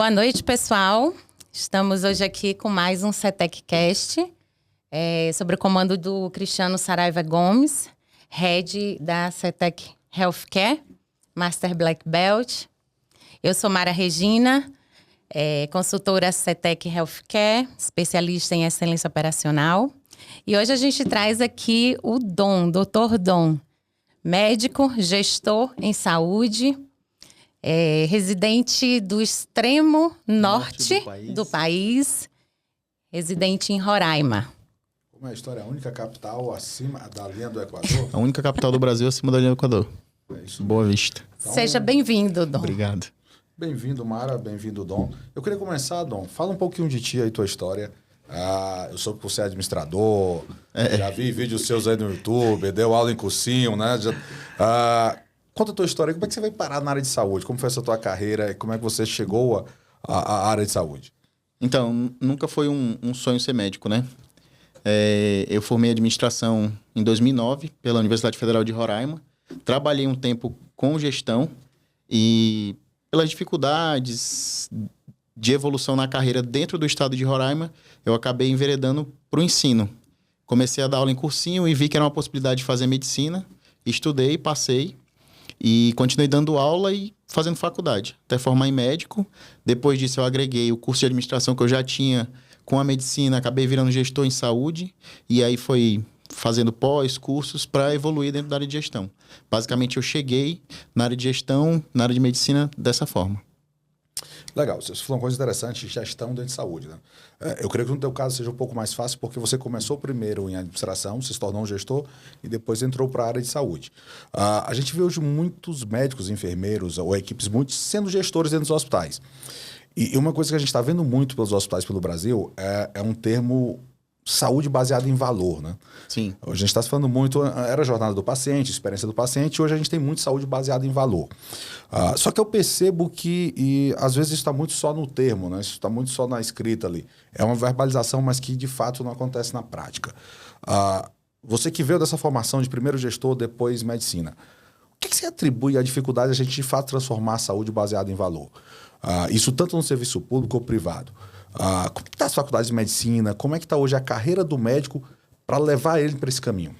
Boa noite, pessoal. Estamos hoje aqui com mais um CETEC-Cast, sobre o comando do Cristiano Saraiva Gomes, Head da CETEC Healthcare, Master Black Belt. Eu sou Mara Regina, consultora CETEC Healthcare, especialista em excelência operacional. E hoje a gente traz aqui o Dom, Dr. Dom, médico, gestor em saúde, residente do extremo norte do país, residente em Roraima. Como é a história? A única capital acima da linha do Equador? A única capital do Brasil acima da linha do Equador. É isso. Boa Vista. Então, seja bem-vindo, Dom. Obrigado. Bem-vindo, Mara. Bem-vindo, Dom. Eu queria começar, Dom. Fala um pouquinho de ti aí, tua história. Eu soube que você é administrador, já vi vídeos seus aí no YouTube, deu aula em cursinho, né? Conta a tua história, como é que você veio parar na área de saúde? Como foi essa tua carreira? Como é que você chegou à área de saúde? Então, nunca foi um sonho ser médico, né? Eu formei administração em 2009 pela Universidade Federal de Roraima. Trabalhei um tempo com gestão e pelas dificuldades de evolução na carreira dentro do estado de Roraima, eu acabei enveredando para o ensino. Comecei a dar aula em cursinho e vi que era uma possibilidade de fazer medicina. Estudei, passei e continuei dando aula e fazendo faculdade, até formar em médico. Depois disso eu agreguei o curso de administração que eu já tinha com a medicina, acabei virando gestor em saúde e aí foi fazendo cursos para evoluir dentro da área de gestão. Basicamente eu cheguei na área de gestão, na área de medicina dessa forma. Legal, você falou uma coisa interessante, gestão dentro de saúde, né? Eu creio que no teu caso seja um pouco mais fácil porque você começou primeiro em administração, se tornou um gestor e depois entrou para a área de saúde. A gente vê hoje muitos médicos, enfermeiros ou equipes muitos sendo gestores dentro dos hospitais. E uma coisa que a gente está vendo muito pelos hospitais pelo Brasil é um termo saúde baseada em valor, né? Sim. Hoje a gente está falando muito, era a jornada do paciente, experiência do paciente, e hoje a gente tem muito saúde baseada em valor. Só que eu percebo que, às vezes, isso está muito só no termo, né? Isso está muito só na escrita ali. É uma verbalização, mas que, de fato, não acontece na prática. Você que veio dessa formação de primeiro gestor, depois medicina, o que você atribui à dificuldade de a gente, de fato, transformar a saúde baseada em valor? Isso tanto no serviço público ou privado. Como está as faculdades de medicina? Como é que está hoje a carreira do médico para levar ele para esse caminho?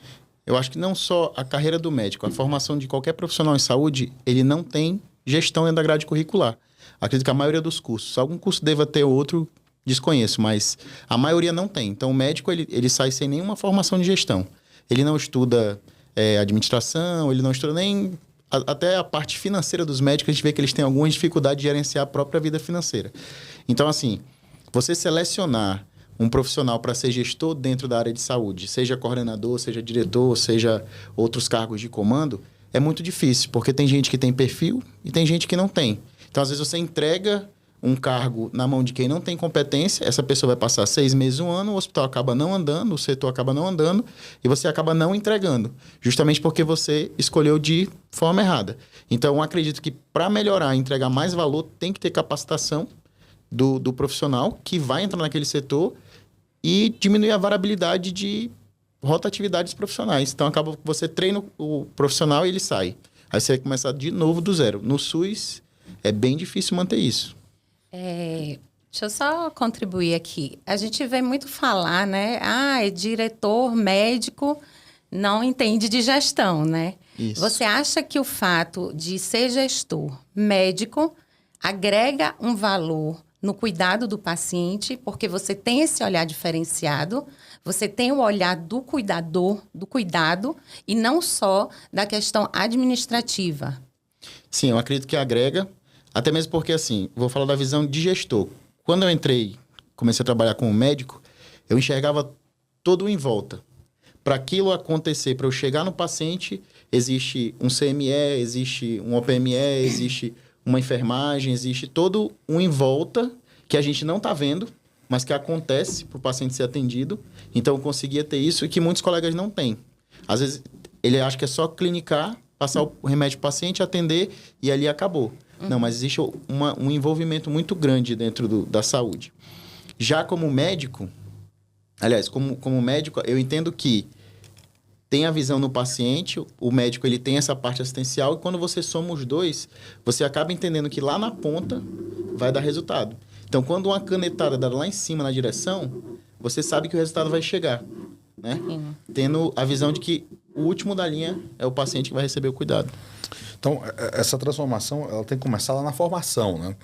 Eu acho que não só a carreira do médico, a formação de qualquer profissional em saúde, ele não tem gestão dentro da grade curricular. Acredito que a maioria dos cursos, algum curso deva ter outro, desconheço, mas a maioria não tem. Então o médico ele sai sem nenhuma formação de gestão. Ele não estuda administração, ele não estuda nem... Até a parte financeira dos médicos, a gente vê que eles têm algumas dificuldades de gerenciar a própria vida financeira. Então, assim, você selecionar um profissional para ser gestor dentro da área de saúde, seja coordenador, seja diretor, seja outros cargos de comando, é muito difícil, porque tem gente que tem perfil e tem gente que não tem. Então, às vezes, você entrega um cargo na mão de quem não tem competência, essa pessoa vai passar 6 meses, 1 ano, o hospital acaba não andando, o setor acaba não andando e você acaba não entregando, justamente porque você escolheu de forma errada. Então, eu acredito que para melhorar e entregar mais valor, tem que ter capacitação do profissional que vai entrar naquele setor e diminuir a variabilidade de rotatividades profissionais. Então, acaba que você treina o profissional e ele sai. Aí você vai começar de novo do zero. No SUS, é bem difícil manter isso. Deixa eu só contribuir aqui. A gente vê muito falar, né? É diretor médico, não entende de gestão, né? Isso. Você acha que o fato de ser gestor médico agrega um valor no cuidado do paciente, porque você tem esse olhar diferenciado, você tem o olhar do cuidador, do cuidado, e não só da questão administrativa? Sim, eu acredito que agrega, até mesmo porque, assim, vou falar da visão de gestor. Quando eu comecei a trabalhar como médico, eu enxergava todo em volta. Para aquilo acontecer, para eu chegar no paciente, existe um CME, existe um OPME, existe uma enfermagem, existe todo um em volta que a gente não está vendo, mas que acontece para o paciente ser atendido. Então, eu conseguia ter isso e que muitos colegas não têm. Às vezes, ele acha que é só clinicar, passar o remédio para o paciente, atender e ali acabou. Não, mas existe um envolvimento muito grande dentro da saúde. Já como médico, aliás, como médico, eu entendo que tem a visão no paciente, o médico ele tem essa parte assistencial, e quando você soma os dois, você acaba entendendo que lá na ponta vai dar resultado. Então, quando uma canetada dá lá em cima na direção, você sabe que o resultado vai chegar, né? Tendo a visão de que o último da linha é o paciente que vai receber o cuidado. Então, essa transformação ela tem que começar lá na formação, né?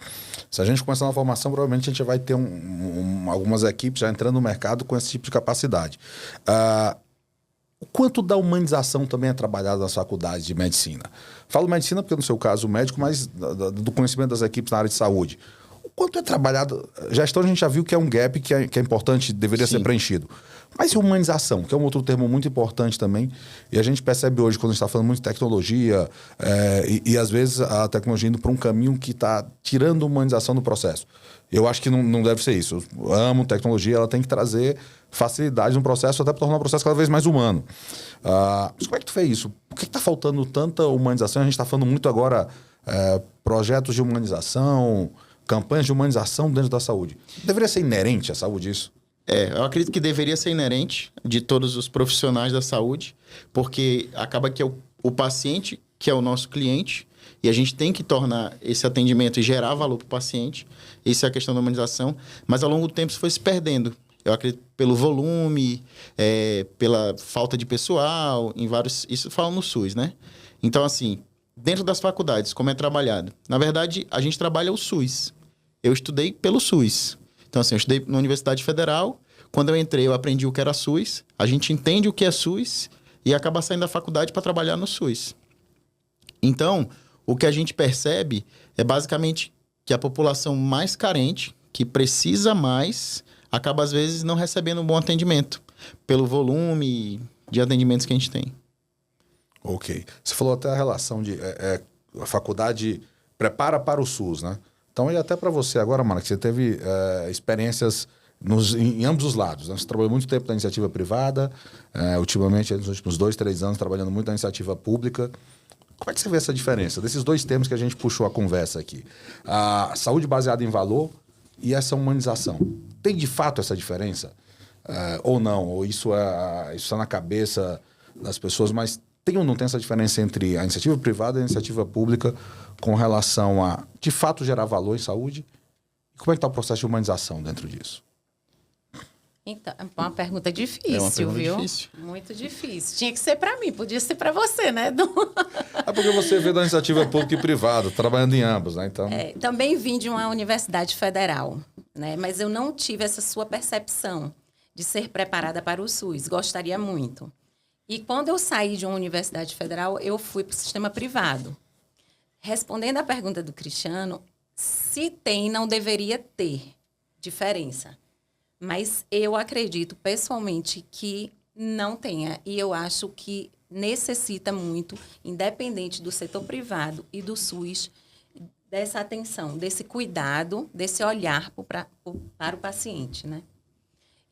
Se a gente começar na formação, provavelmente a gente vai ter algumas equipes já entrando no mercado com esse tipo de capacidade. O quanto da humanização também é trabalhado nas faculdades de medicina? Falo medicina porque, no seu caso, médico, mas do conhecimento das equipes na área de saúde. O quanto é trabalhado... Gestão a gente já viu que é um gap que é importante, deveria ser preenchido. Mas e humanização, que é um outro termo muito importante também. E a gente percebe hoje, quando a gente está falando muito de tecnologia, e às vezes a tecnologia indo para um caminho que está tirando a humanização do processo. Eu acho que não deve ser isso. Eu amo tecnologia, ela tem que trazer facilidade no processo, até para tornar o processo cada vez mais humano. Mas como é que tu fez isso? Por que está faltando tanta humanização? A gente está falando muito agora projetos de humanização, campanhas de humanização dentro da saúde. Deveria ser inerente à saúde isso? Eu acredito que deveria ser inerente de todos os profissionais da saúde, porque acaba que é o paciente que é o nosso cliente e a gente tem que tornar esse atendimento e gerar valor para o paciente. Isso é a questão da humanização, mas ao longo do tempo isso foi se perdendo. Eu acredito pelo volume, pela falta de pessoal, em vários... Isso fala no SUS, né? Então, assim, dentro das faculdades, como é trabalhado? Na verdade, a gente trabalha o SUS. Eu estudei pelo SUS. Então, assim, eu estudei na Universidade Federal. Quando eu entrei, eu aprendi o que era SUS. A gente entende o que é SUS e acaba saindo da faculdade para trabalhar no SUS. Então, o que a gente percebe é basicamente que a população mais carente, que precisa mais, acaba, às vezes, não recebendo um bom atendimento pelo volume de atendimentos que a gente tem. Ok. Você falou até a relação de... a faculdade prepara para o SUS, né? Então, e até para você agora, Mara, que você teve experiências em ambos os lados, né? Você trabalhou muito tempo na iniciativa privada, ultimamente, nos últimos 2, 3 anos, trabalhando muito na iniciativa pública. Como é que você vê essa diferença desses dois termos que a gente puxou a conversa aqui? A saúde baseada em valor e essa humanização. Tem de fato essa diferença? Ou não? Ou isso está na cabeça das pessoas, mas tem ou não tem essa diferença entre a iniciativa privada e a iniciativa pública com relação a, de fato, gerar valor em saúde? E como é que está o processo de humanização dentro disso? Então, é uma pergunta difícil, É uma pergunta viu? difícil. Muito difícil. Tinha que ser para mim, podia ser para você, né, Edu? É porque você vê da iniciativa pública e privada, trabalhando em ambos, né? Então... Também vim de uma universidade federal, né? Mas eu não tive essa sua percepção de ser preparada para o SUS. Gostaria muito. E quando eu saí de uma universidade federal, eu fui para o sistema privado. Respondendo à pergunta do Cristiano, se tem, não deveria ter diferença. Mas eu acredito, pessoalmente, que não tenha. E eu acho que necessita muito, independente do setor privado e do SUS, dessa atenção, desse cuidado, desse olhar para o paciente, né?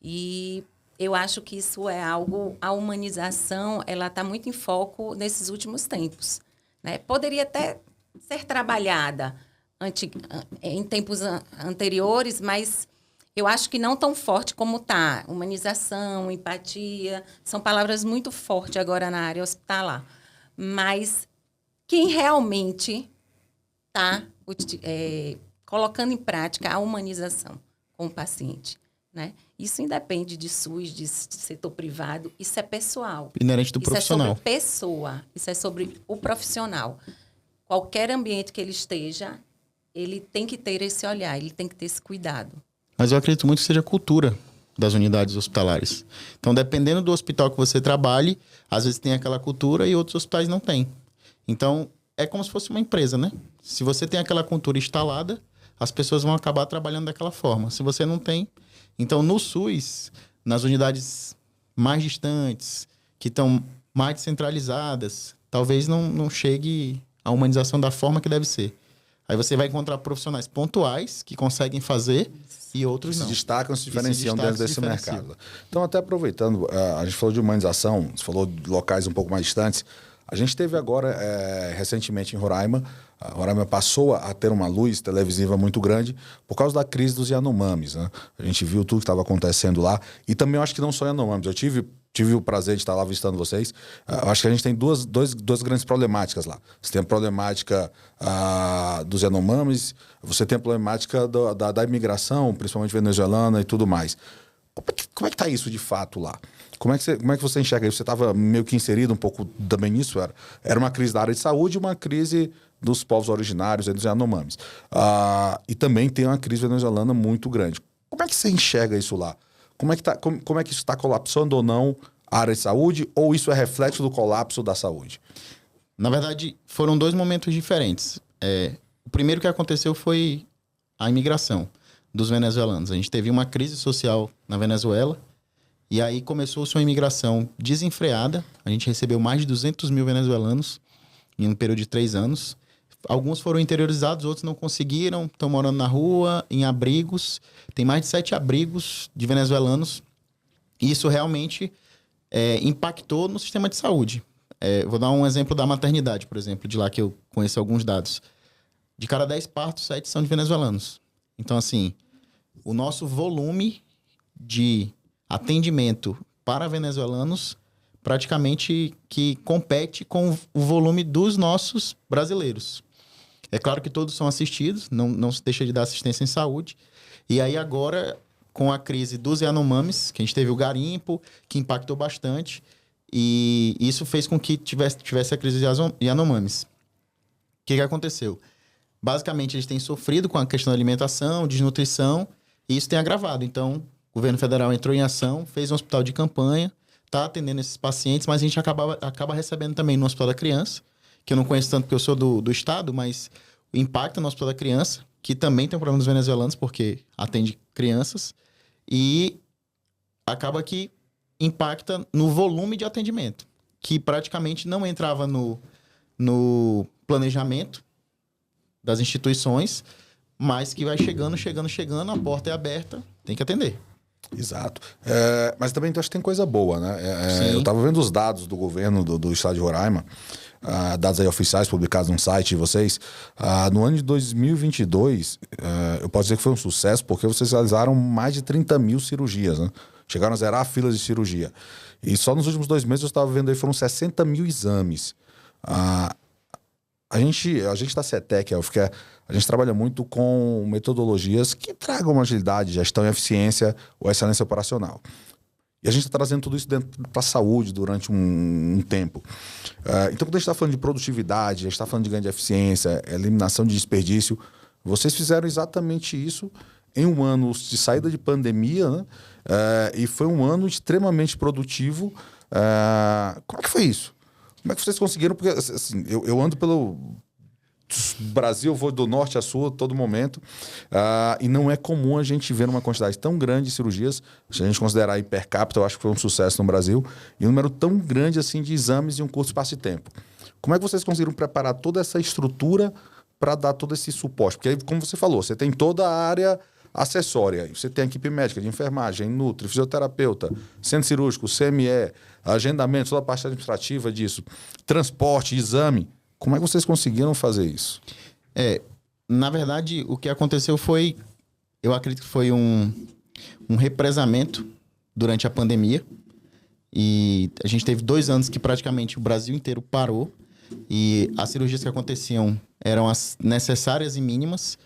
E eu acho que isso é algo... A humanização, ela está muito em foco nesses últimos tempos, né? Poderia até ser trabalhada em tempos anteriores, mas... Eu acho que não tão forte como está. Humanização, empatia, são palavras muito fortes agora na área hospitalar. Mas quem realmente está colocando em prática a humanização com o paciente, né? Isso independe de SUS, de setor privado, isso é pessoal. Inerente do profissional. Isso é sobre pessoa, isso é sobre o profissional. Qualquer ambiente que ele esteja, ele tem que ter esse olhar, ele tem que ter esse cuidado. Mas eu acredito muito que seja a cultura das unidades hospitalares. Então, dependendo do hospital que você trabalhe, às vezes tem aquela cultura e outros hospitais não têm. Então, é como se fosse uma empresa, né? Se você tem aquela cultura instalada, as pessoas vão acabar trabalhando daquela forma. Se você não tem... Então, no SUS, nas unidades mais distantes, que estão mais descentralizadas, talvez não chegue a humanização da forma que deve ser. Aí você vai encontrar profissionais pontuais que conseguem fazer e outros não. Se destacam, se diferenciam dentro desse mercado. Então, até aproveitando, a gente falou de humanização, você falou de locais um pouco mais distantes. A gente teve agora, recentemente em Roraima, a Roraima passou a ter uma luz televisiva muito grande por causa da crise dos Yanomamis, né? A gente viu tudo que estava acontecendo lá. E também eu acho que não só Yanomamis. Eu tive tive o prazer de estar lá visitando vocês. Eu acho que a gente tem duas grandes problemáticas lá. Você tem a problemática dos Yanomamis, você tem a problemática da imigração, principalmente venezuelana e tudo mais. Como é que tá isso de fato lá? Como é que você enxerga isso? Você estava meio que inserido um pouco também nisso? Era uma crise da área de saúde e uma crise dos povos originários, dos Yanomamis. E também tem uma crise venezuelana muito grande. Como é que você enxerga isso lá? Como é que isso está colapsando ou não a área de saúde? Ou isso é reflexo do colapso da saúde? Na verdade, foram 2 momentos diferentes. O primeiro que aconteceu foi a imigração dos venezuelanos. A gente teve uma crise social na Venezuela e aí começou-se uma imigração desenfreada. A gente recebeu mais de 200 mil venezuelanos em um período de 3 anos. Alguns foram interiorizados, outros não conseguiram, estão morando na rua, em abrigos. Tem mais de 7 abrigos de venezuelanos. E isso realmente impactou no sistema de saúde. Vou dar um exemplo da maternidade, por exemplo, de lá que eu conheço alguns dados. De cada 10 partos, 7 são de venezuelanos. Então, assim, o nosso volume de atendimento para venezuelanos praticamente que compete com o volume dos nossos brasileiros. É claro que todos são assistidos, não se deixa de dar assistência em saúde. E aí agora, com a crise dos Yanomamis, que a gente teve o garimpo, que impactou bastante, e isso fez com que tivesse a crise dos Yanomamis. O que aconteceu? Basicamente, eles têm sofrido com a questão da alimentação, desnutrição, e isso tem agravado. Então, o governo federal entrou em ação, fez um hospital de campanha, está atendendo esses pacientes, mas a gente acaba recebendo também no Hospital da Criança, que eu não conheço tanto porque eu sou do estado, mas o impacto no Hospital da Criança, que também tem um problema dos venezuelanos, porque atende crianças, e acaba que impacta no volume de atendimento, que praticamente não entrava no planejamento das instituições, mas que vai chegando, a porta é aberta, tem que atender. Exato. Mas também acho que tem coisa boa, né? Eu estava vendo os dados do governo do estado de Roraima, dados aí oficiais publicados no site de vocês. No ano de 2022, eu posso dizer que foi um sucesso porque vocês realizaram mais de 30 mil cirurgias, né? Chegaram a zerar filas de cirurgia. E só nos últimos 2 meses eu estava vendo aí, foram 60 mil exames. A gente da CETEC, Healthcare, a gente trabalha muito com metodologias que tragam agilidade, gestão e eficiência ou excelência operacional. E a gente está trazendo tudo isso dentro para a saúde durante um tempo. Então, quando a gente está falando de produtividade, a gente está falando de ganho de eficiência, eliminação de desperdício, vocês fizeram exatamente isso em um ano de saída de pandemia, né? E foi um ano extremamente produtivo. Como é que foi isso? Como é que vocês conseguiram? Porque assim, eu ando pelo Brasil, eu vou do norte a sul a todo momento, e não é comum a gente ver uma quantidade tão grande de cirurgias. Se a gente considerar aí per capita, eu acho que foi um sucesso no Brasil, e um número tão grande assim de exames em um curto espaço de tempo. Como é que vocês conseguiram preparar toda essa estrutura para dar todo esse suporte? Porque aí, como você falou, você tem toda a área acessória, você tem a equipe médica de enfermagem, nutri, fisioterapeuta, centro cirúrgico, CME, agendamento, toda a parte administrativa disso, transporte, exame. Como é que vocês conseguiram fazer isso? Na verdade, o que aconteceu foi, eu acredito que foi um represamento durante a pandemia. E a gente teve 2 anos que praticamente o Brasil inteiro parou. E as cirurgias que aconteciam eram as necessárias e mínimas.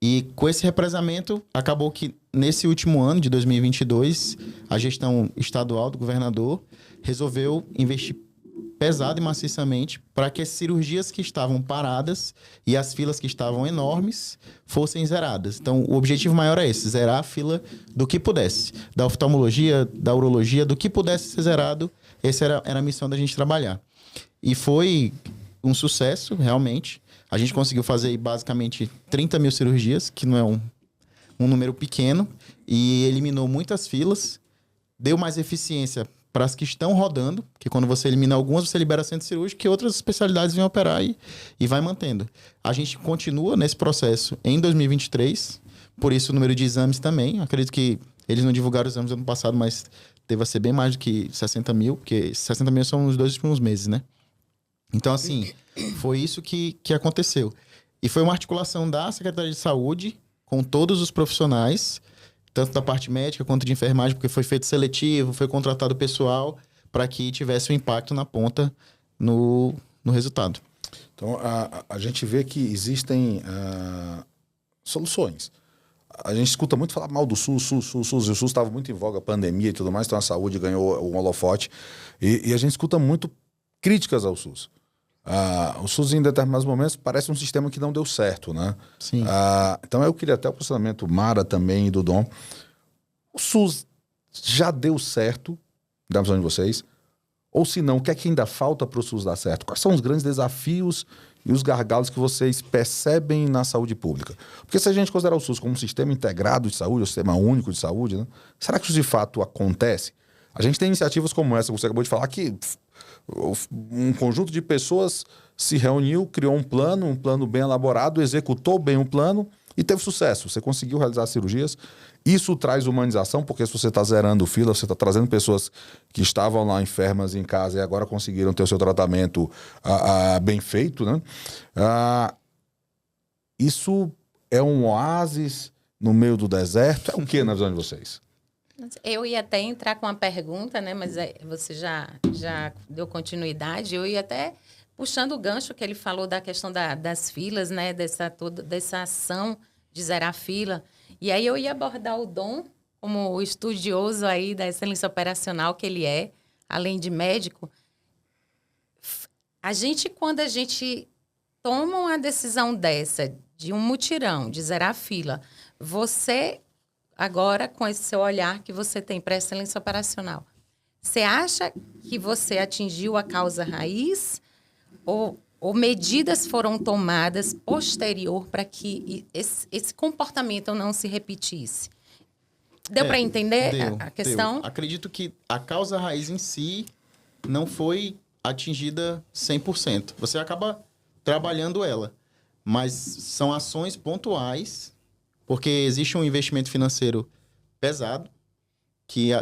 E com esse represamento, acabou que nesse último ano de 2022, a gestão estadual do governador resolveu investir pesado e maciçamente para que as cirurgias que estavam paradas e as filas que estavam enormes fossem zeradas. Então, o objetivo maior é esse, zerar a fila do que pudesse. Da oftalmologia, da urologia, do que pudesse ser zerado, essa era a missão da gente trabalhar. E foi um sucesso, realmente. A gente conseguiu fazer basicamente 30 mil cirurgias, que não é um número pequeno, e eliminou muitas filas, deu mais eficiência para as que estão rodando, que quando você elimina algumas, você libera centro cirúrgico, que outras especialidades vêm operar e vai mantendo. A gente continua nesse processo em 2023, por isso o número de exames também. Acredito que eles não divulgaram os exames ano passado, mas deve ser bem mais do que 60 mil, porque 60 mil são nos 2 últimos meses, né? Então, assim, foi isso que aconteceu. E foi uma articulação da Secretaria de Saúde com todos os profissionais, tanto da parte médica quanto de enfermagem, porque foi feito seletivo, foi contratado pessoal para que tivesse um impacto na ponta no resultado. Então, a gente vê que existem soluções. A gente escuta muito falar mal do SUS, e o SUS estava muito em voga, a pandemia e tudo mais, então a saúde ganhou um holofote. E a gente escuta muito críticas ao SUS. O SUS, em determinados momentos, parece um sistema que não deu certo, né? Sim. Então, eu queria até o posicionamento Mara também e do Dom. O SUS já deu certo, da visão de vocês? Ou se não, o que é que ainda falta para o SUS dar certo? Quais são os grandes desafios e os gargalos que vocês percebem na saúde pública? Porque se a gente considerar o SUS como um sistema integrado de saúde, um sistema único de saúde, né? Será que isso de fato acontece? A gente tem iniciativas como essa, você acabou de falar, que um conjunto de pessoas se reuniu, criou um plano bem elaborado, executou bem o plano e teve sucesso. Você conseguiu realizar cirurgias. Isso traz humanização, porque se você está zerando fila, você está trazendo pessoas que estavam lá enfermas em casa e agora conseguiram ter o seu tratamento bem feito, né? Isso é um oásis no meio do deserto? É o que na visão de vocês? Eu ia até entrar com uma pergunta, né? Mas você já deu continuidade. Eu ia até puxando o gancho que ele falou da questão das filas, né? Dessa ação de zerar a fila. E aí eu ia abordar o Dom como o estudioso aí da excelência operacional que ele é, além de médico. Quando a gente toma uma decisão dessa, de um mutirão, de zerar a fila, você, agora, com esse seu olhar que você tem para a excelência operacional, você acha que você atingiu a causa raiz ou medidas foram tomadas posterior para que esse comportamento não se repetisse? Deu para entender a questão? Acredito que a causa raiz em si não foi atingida 100%. Você acaba trabalhando ela, mas são ações pontuais, porque existe um investimento financeiro pesado, que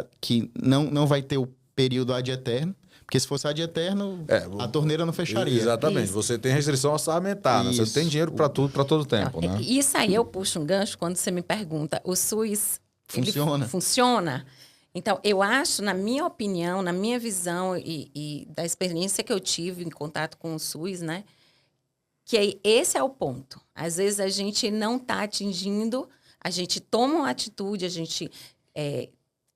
não vai ter o período ad eterno. Porque se fosse ad eterno, a torneira não fecharia. Exatamente. Isso. Você tem restrição orçamentária, né? Você tem dinheiro para tudo, para todo tempo, né? Isso aí eu puxo um gancho quando você me pergunta, o SUS funciona? Então, eu acho, na minha opinião, na minha visão e da experiência que eu tive em contato com o SUS, né? Que esse é o ponto. Às vezes a gente não está atingindo, a gente toma uma atitude, a gente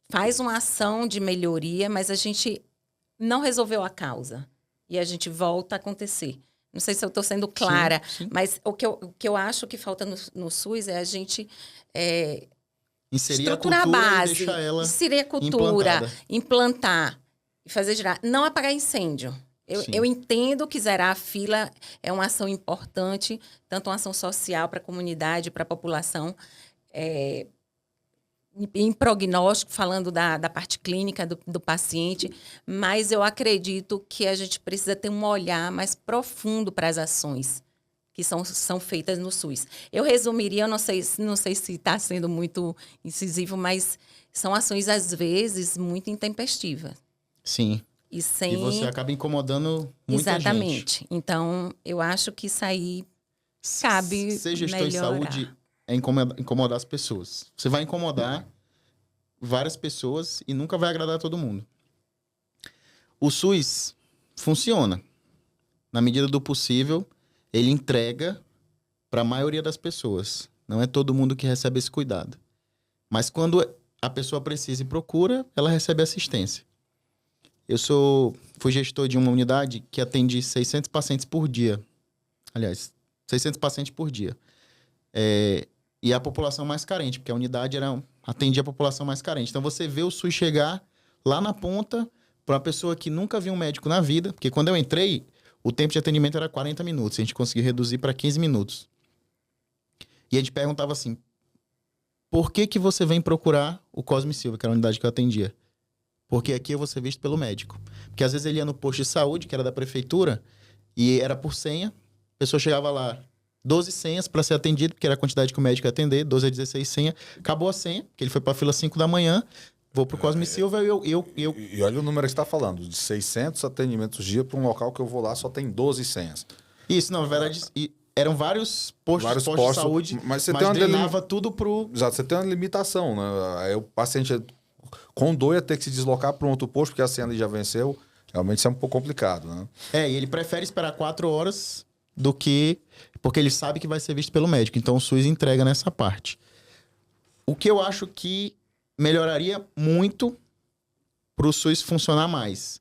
faz uma ação de melhoria, mas a gente não resolveu a causa. E a gente volta a acontecer. Não sei se eu estou sendo clara, sim. mas o que eu acho que falta no SUS é a gente inserir estruturar a base, e deixar ela inserir a cultura, implantar e fazer girar. Não apagar incêndio. Eu entendo que zerar a fila é uma ação importante, tanto uma ação social para a comunidade, para a população, em prognóstico, falando da parte clínica do paciente, mas eu acredito que a gente precisa ter um olhar mais profundo para as ações que são feitas no SUS. Eu resumiria, eu não sei se está sendo muito incisivo, mas são ações, às vezes, muito intempestivas. Sim. E você acaba incomodando muita gente. Exatamente. Então, eu acho que isso aí cabe ser gestor melhorar. em saúde é incomodar as pessoas. Você vai incomodar várias pessoas e nunca vai agradar todo mundo. O SUS funciona. Na medida do possível, ele entrega para a maioria das pessoas. Não é todo mundo que recebe esse cuidado. Mas quando a pessoa precisa e procura, ela recebe assistência. Eu fui gestor de uma unidade que atende 600 pacientes por dia. Aliás, 600 pacientes por dia. E a população mais carente, porque a unidade atendia a população mais carente. Então, você vê o SUS chegar lá na ponta para uma pessoa que nunca viu um médico na vida, porque quando eu entrei, o tempo de atendimento era 40 minutos. A gente conseguiu reduzir para 15 minutos. E a gente perguntava assim, por que você vem procurar o Cosme Silva, que era a unidade que eu atendia? Porque aqui eu vou ser visto pelo médico. Porque às vezes ele ia no posto de saúde, que era da prefeitura, e era por senha. A pessoa chegava lá, 12 senhas para ser atendido, porque era a quantidade que o médico ia atender, 12 a 16 senhas. Acabou a senha, que ele foi para a fila 5 da manhã, vou pro Cosme Silva E olha o número que você está falando, de 600 atendimentos dia para um local que eu vou lá só tem 12 senhas. Isso, não, na verdade, eram vários postos de saúde, mas você tem uma drenava tudo pro... Exato, você tem uma limitação, né? Aí o paciente com dor ia ter que se deslocar para um outro posto, porque a senha ali já venceu. Realmente isso é um pouco complicado, né? E ele prefere esperar 4 horas do que... Porque ele sabe que vai ser visto pelo médico. Então, o SUS entrega nessa parte. O que eu acho que melhoraria muito para o SUS funcionar mais.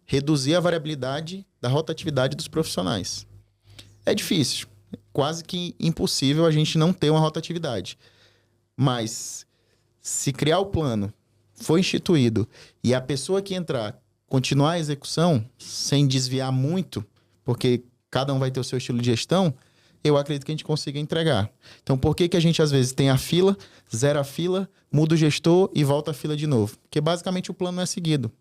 Reduzir a variabilidade da rotatividade dos profissionais. É difícil. Quase que impossível a gente não ter uma rotatividade. Mas, se criar o plano, for instituído, e a pessoa que entrar continuar a execução, sem desviar muito, porque cada um vai ter o seu estilo de gestão, eu acredito que a gente consiga entregar. Então, por que a gente, às vezes, tem a fila, zera a fila, muda o gestor e volta a fila de novo? Porque, basicamente, o plano não é seguido.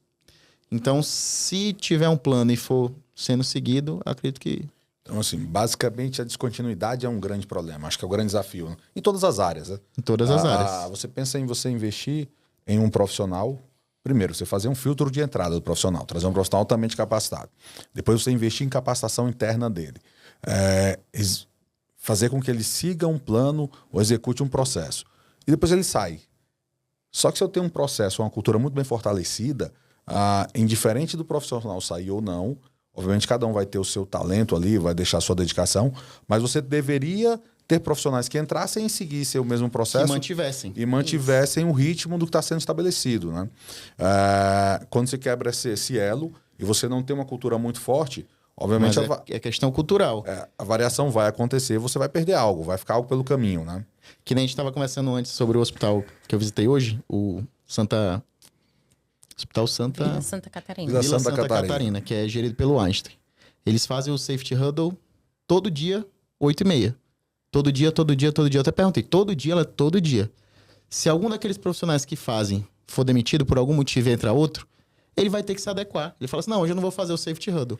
Então, se tiver um plano e for sendo seguido, acredito que... Então, assim, basicamente, a descontinuidade é um grande problema. Acho que é o grande desafio, né? Em todas as áreas, né? Em todas as áreas. Você pensa em você investir em um profissional... Primeiro, você fazer um filtro de entrada do profissional, trazer um profissional altamente capacitado. Depois você investir em capacitação interna dele. Fazer com que ele siga um plano ou execute um processo. E depois ele sai. Só que se eu tenho um processo, uma cultura muito bem fortalecida, indiferente do profissional sair ou não, obviamente cada um vai ter o seu talento ali, vai deixar a sua dedicação, mas você deveria ter profissionais que entrassem e seguissem o mesmo processo. Que mantivessem o ritmo do que está sendo estabelecido. Né? Quando você quebra esse elo e você não tem uma cultura muito forte, obviamente... É questão cultural. A variação vai acontecer, você vai perder algo, vai ficar algo pelo caminho. Né? Que nem a gente estava conversando antes sobre o hospital que eu visitei hoje, o Hospital Santa Catarina. Vila Santa Santa Catarina, que é gerido pelo Einstein. Eles fazem o safety huddle todo dia, 8h30. Todo dia. Eu até perguntei, todo dia. Se algum daqueles profissionais que fazem for demitido por algum motivo e entrar outro, ele vai ter que se adequar. Ele fala assim, não, hoje eu não vou fazer o safety huddle.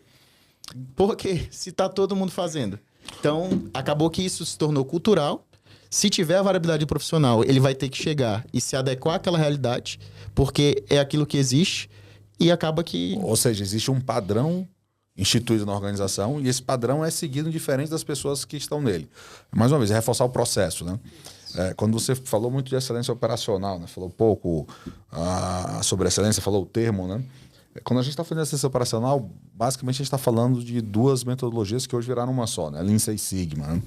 Por quê? Se tá todo mundo fazendo. Então, acabou que isso se tornou cultural. Se tiver a variabilidade profissional, ele vai ter que chegar e se adequar àquela realidade, porque é aquilo que existe e acaba que... Ou seja, existe um padrão instituído na organização e esse padrão é seguido diferente das pessoas que estão nele. Mais uma vez, é reforçar o processo, né? Quando você falou muito de excelência operacional, né? Falou pouco sobre excelência, falou o termo, né? Quando a gente está falando de excelência operacional, basicamente a gente está falando de 2 metodologias que hoje viraram uma só, né? Lean Six Sigma, né?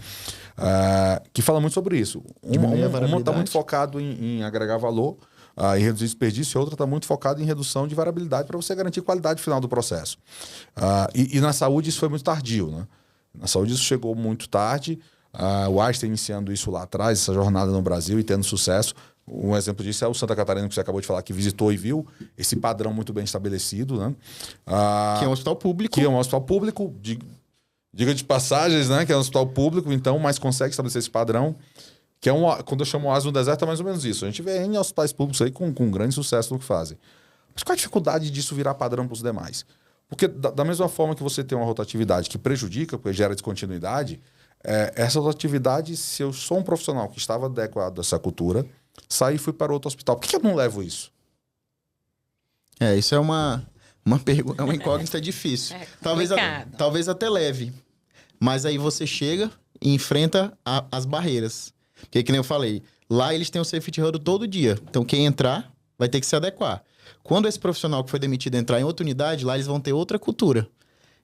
Que fala muito sobre isso. Uma está muito focado em agregar valor e reduzir desperdício, e outra está muito focada em redução de variabilidade para você garantir qualidade final do processo. E na saúde isso foi muito tardio, né? Na saúde isso chegou muito tarde. O Einstein iniciando isso lá atrás, essa jornada no Brasil e tendo sucesso. Um exemplo disso é o Santa Catarina, que você acabou de falar, que visitou e viu esse padrão muito bem estabelecido, né? Que é um hospital público. Que é um hospital público, diga de passagens, né? Que é um hospital público, então, mas consegue estabelecer esse padrão. Que é quando eu chamo oásis no deserto, é mais ou menos isso. A gente vê em hospitais públicos aí com grande sucesso no que fazem. Mas qual a dificuldade disso virar padrão para os demais? Porque da mesma forma que você tem uma rotatividade que prejudica, porque gera descontinuidade, essa rotatividade, se eu sou um profissional que estava adequado a essa cultura, saí e fui para outro hospital, por que eu não levo isso? Isso é uma pergunta, é uma incógnita difícil. Talvez até leve. Mas aí você chega e enfrenta as barreiras. Porque, que nem eu falei, lá eles têm o safety huddle todo dia. Então, quem entrar vai ter que se adequar. Quando esse profissional que foi demitido entrar em outra unidade, lá eles vão ter outra cultura.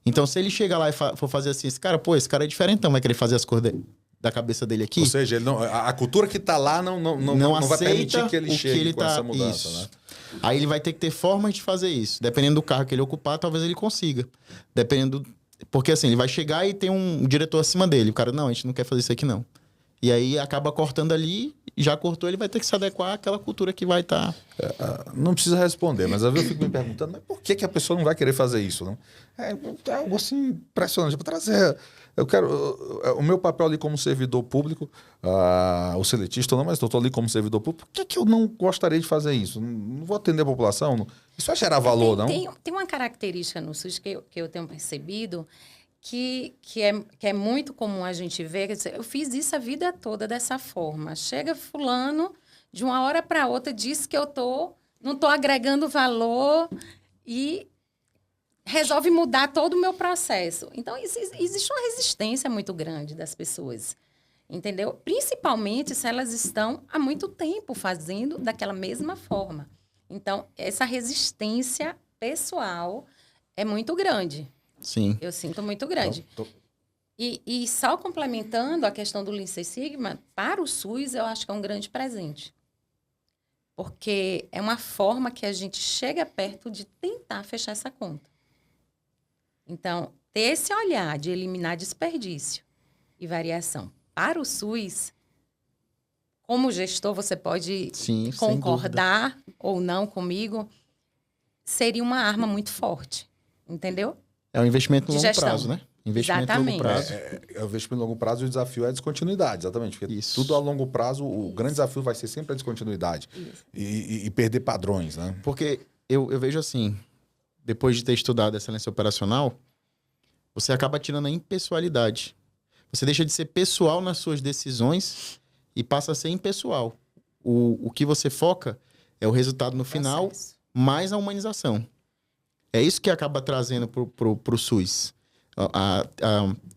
Então, se ele chegar lá e for fazer assim, esse cara é diferentão, vai querer fazer as cores da cabeça dele aqui. Ou seja, a cultura que está lá não vai permitir que ele chegue com essa mudança. Né? Aí ele vai ter que ter formas de fazer isso. Dependendo do carro que ele ocupar, talvez ele consiga. Porque assim, ele vai chegar e tem um diretor acima dele. O cara, não, a gente não quer fazer isso aqui não. E aí acaba cortando ali, já cortou, ele vai ter que se adequar àquela cultura que vai estar... Não precisa responder, mas às vezes eu fico me perguntando, mas por que a pessoa não vai querer fazer isso? Não? É algo assim impressionante. Para trazer... o meu papel ali como servidor público, o seletista não, mas eu estou ali como servidor público, por que eu não gostaria de fazer isso? Não vou atender a população? Não, isso vai gerar valor, não? Tem uma característica no SUS que eu tenho percebido que é muito comum a gente ver. Quer dizer, eu fiz isso a vida toda dessa forma. Chega fulano, de uma hora para outra, diz que eu não estou agregando valor e resolve mudar todo o meu processo. Então, existe uma resistência muito grande das pessoas, entendeu? Principalmente se elas estão há muito tempo fazendo daquela mesma forma. Então, essa resistência pessoal é muito grande. Sim. Eu sinto muito grande. E só complementando a questão do Lean Six Sigma, para o SUS, eu acho que é um grande presente. Porque é uma forma que a gente chega perto de tentar fechar essa conta. Então, ter esse olhar de eliminar desperdício e variação para o SUS, como gestor, você pode concordar ou não comigo, seria uma arma muito forte, entendeu? É um investimento no longo prazo, né? Investimento Exatamente. no longo prazo. É o investimento no longo prazo e o desafio é a descontinuidade, exatamente. Porque tudo a longo prazo, o grande desafio vai ser sempre a descontinuidade. E perder padrões, né? Porque eu vejo assim, depois de ter estudado excelência operacional, você acaba tirando a impessoalidade. Você deixa de ser pessoal nas suas decisões e passa a ser impessoal. O que você foca é o resultado no final, mais a humanização. É isso que acaba trazendo pro SUS,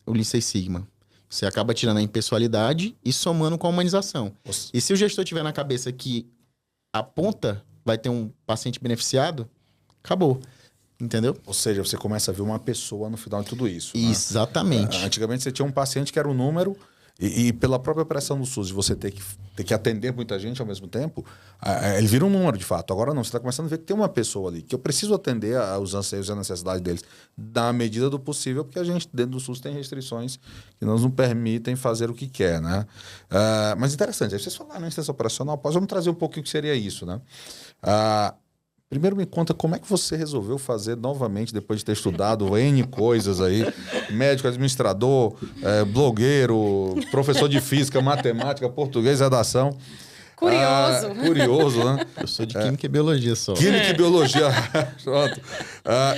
o Lean Six Sigma. Você acaba tirando a impessoalidade e somando com a humanização. E se o gestor tiver na cabeça que a ponta vai ter um paciente beneficiado, acabou. Entendeu? Ou seja, você começa a ver uma pessoa no final de tudo isso. Exatamente. Né? Antigamente você tinha um paciente que era um número e pela própria pressão do SUS, de você ter que atender muita gente ao mesmo tempo, ele vira um número de fato. Agora não, você está começando a ver que tem uma pessoa ali, que eu preciso atender os anseios e a necessidade deles na medida do possível, porque a gente dentro do SUS tem restrições que não nos permitem fazer o que quer, né? Mas interessante, aí vocês falaram em assistência operacional, vamos trazer um pouquinho o que seria isso, né? Primeiro me conta como é que você resolveu fazer novamente, depois de ter estudado N coisas aí, médico, administrador, blogueiro, professor de física, matemática, português, redação. Curioso. Curioso, né? Eu sou de Química e Biologia só. Química e Biologia. Pronto.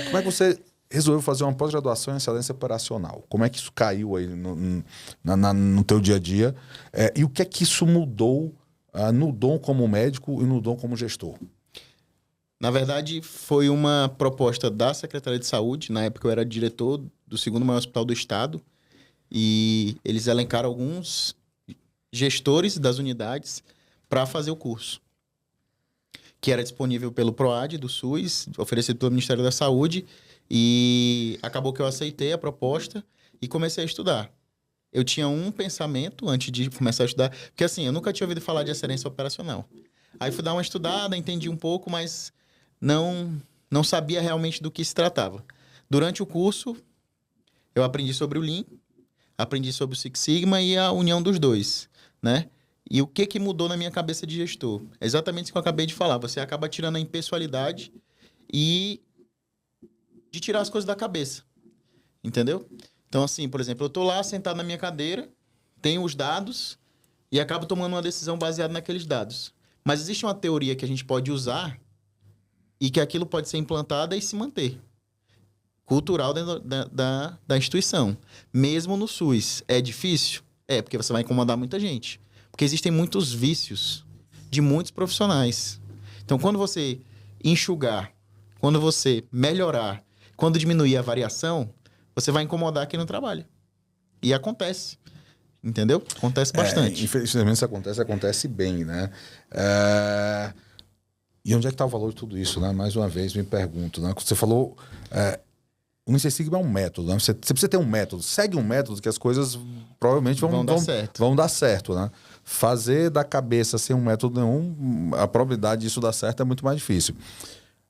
Como é que você resolveu fazer uma pós-graduação em excelência operacional? Como é que isso caiu aí no teu dia a dia? E o que é que isso mudou no dom como médico e no dom como gestor? Na verdade, foi uma proposta da Secretaria de Saúde. Na época, eu era diretor do segundo maior hospital do estado. E eles elencaram alguns gestores das unidades para fazer o curso, que era disponível pelo PROAD do SUS, oferecido pelo Ministério da Saúde. E acabou que eu aceitei a proposta e comecei a estudar. Eu tinha um pensamento antes de começar a estudar, porque assim, eu nunca tinha ouvido falar de excelência operacional. Aí fui dar uma estudada, entendi um pouco, mas não sabia realmente do que se tratava. Durante o curso, eu aprendi sobre o Lean, aprendi sobre o Six Sigma e a união dos dois, né? E o que mudou na minha cabeça de gestor? Exatamente isso que eu acabei de falar. Você acaba tirando a impessoalidade e de tirar as coisas da cabeça, entendeu? Então, assim, por exemplo, eu tô lá sentado na minha cadeira, tenho os dados e acabo tomando uma decisão baseada naqueles dados. Mas existe uma teoria que a gente pode usar e que aquilo pode ser implantado e se manter. Cultural dentro da instituição. Mesmo no SUS. É difícil? É, porque você vai incomodar muita gente. Porque existem muitos vícios de muitos profissionais. Então, quando você enxugar, quando você melhorar, quando diminuir a variação, você vai incomodar quem não trabalha. E acontece. Entendeu? Acontece bastante. Infelizmente isso acontece bem, né? E onde é que está o valor de tudo isso, né? Mais uma vez, me pergunto, né? Você falou, o Lean Six Sigma é um método, né? Você precisa ter um método. Segue um método que as coisas provavelmente vão dar certo, né? Fazer da cabeça sem um método nenhum, a probabilidade disso dar certo é muito mais difícil.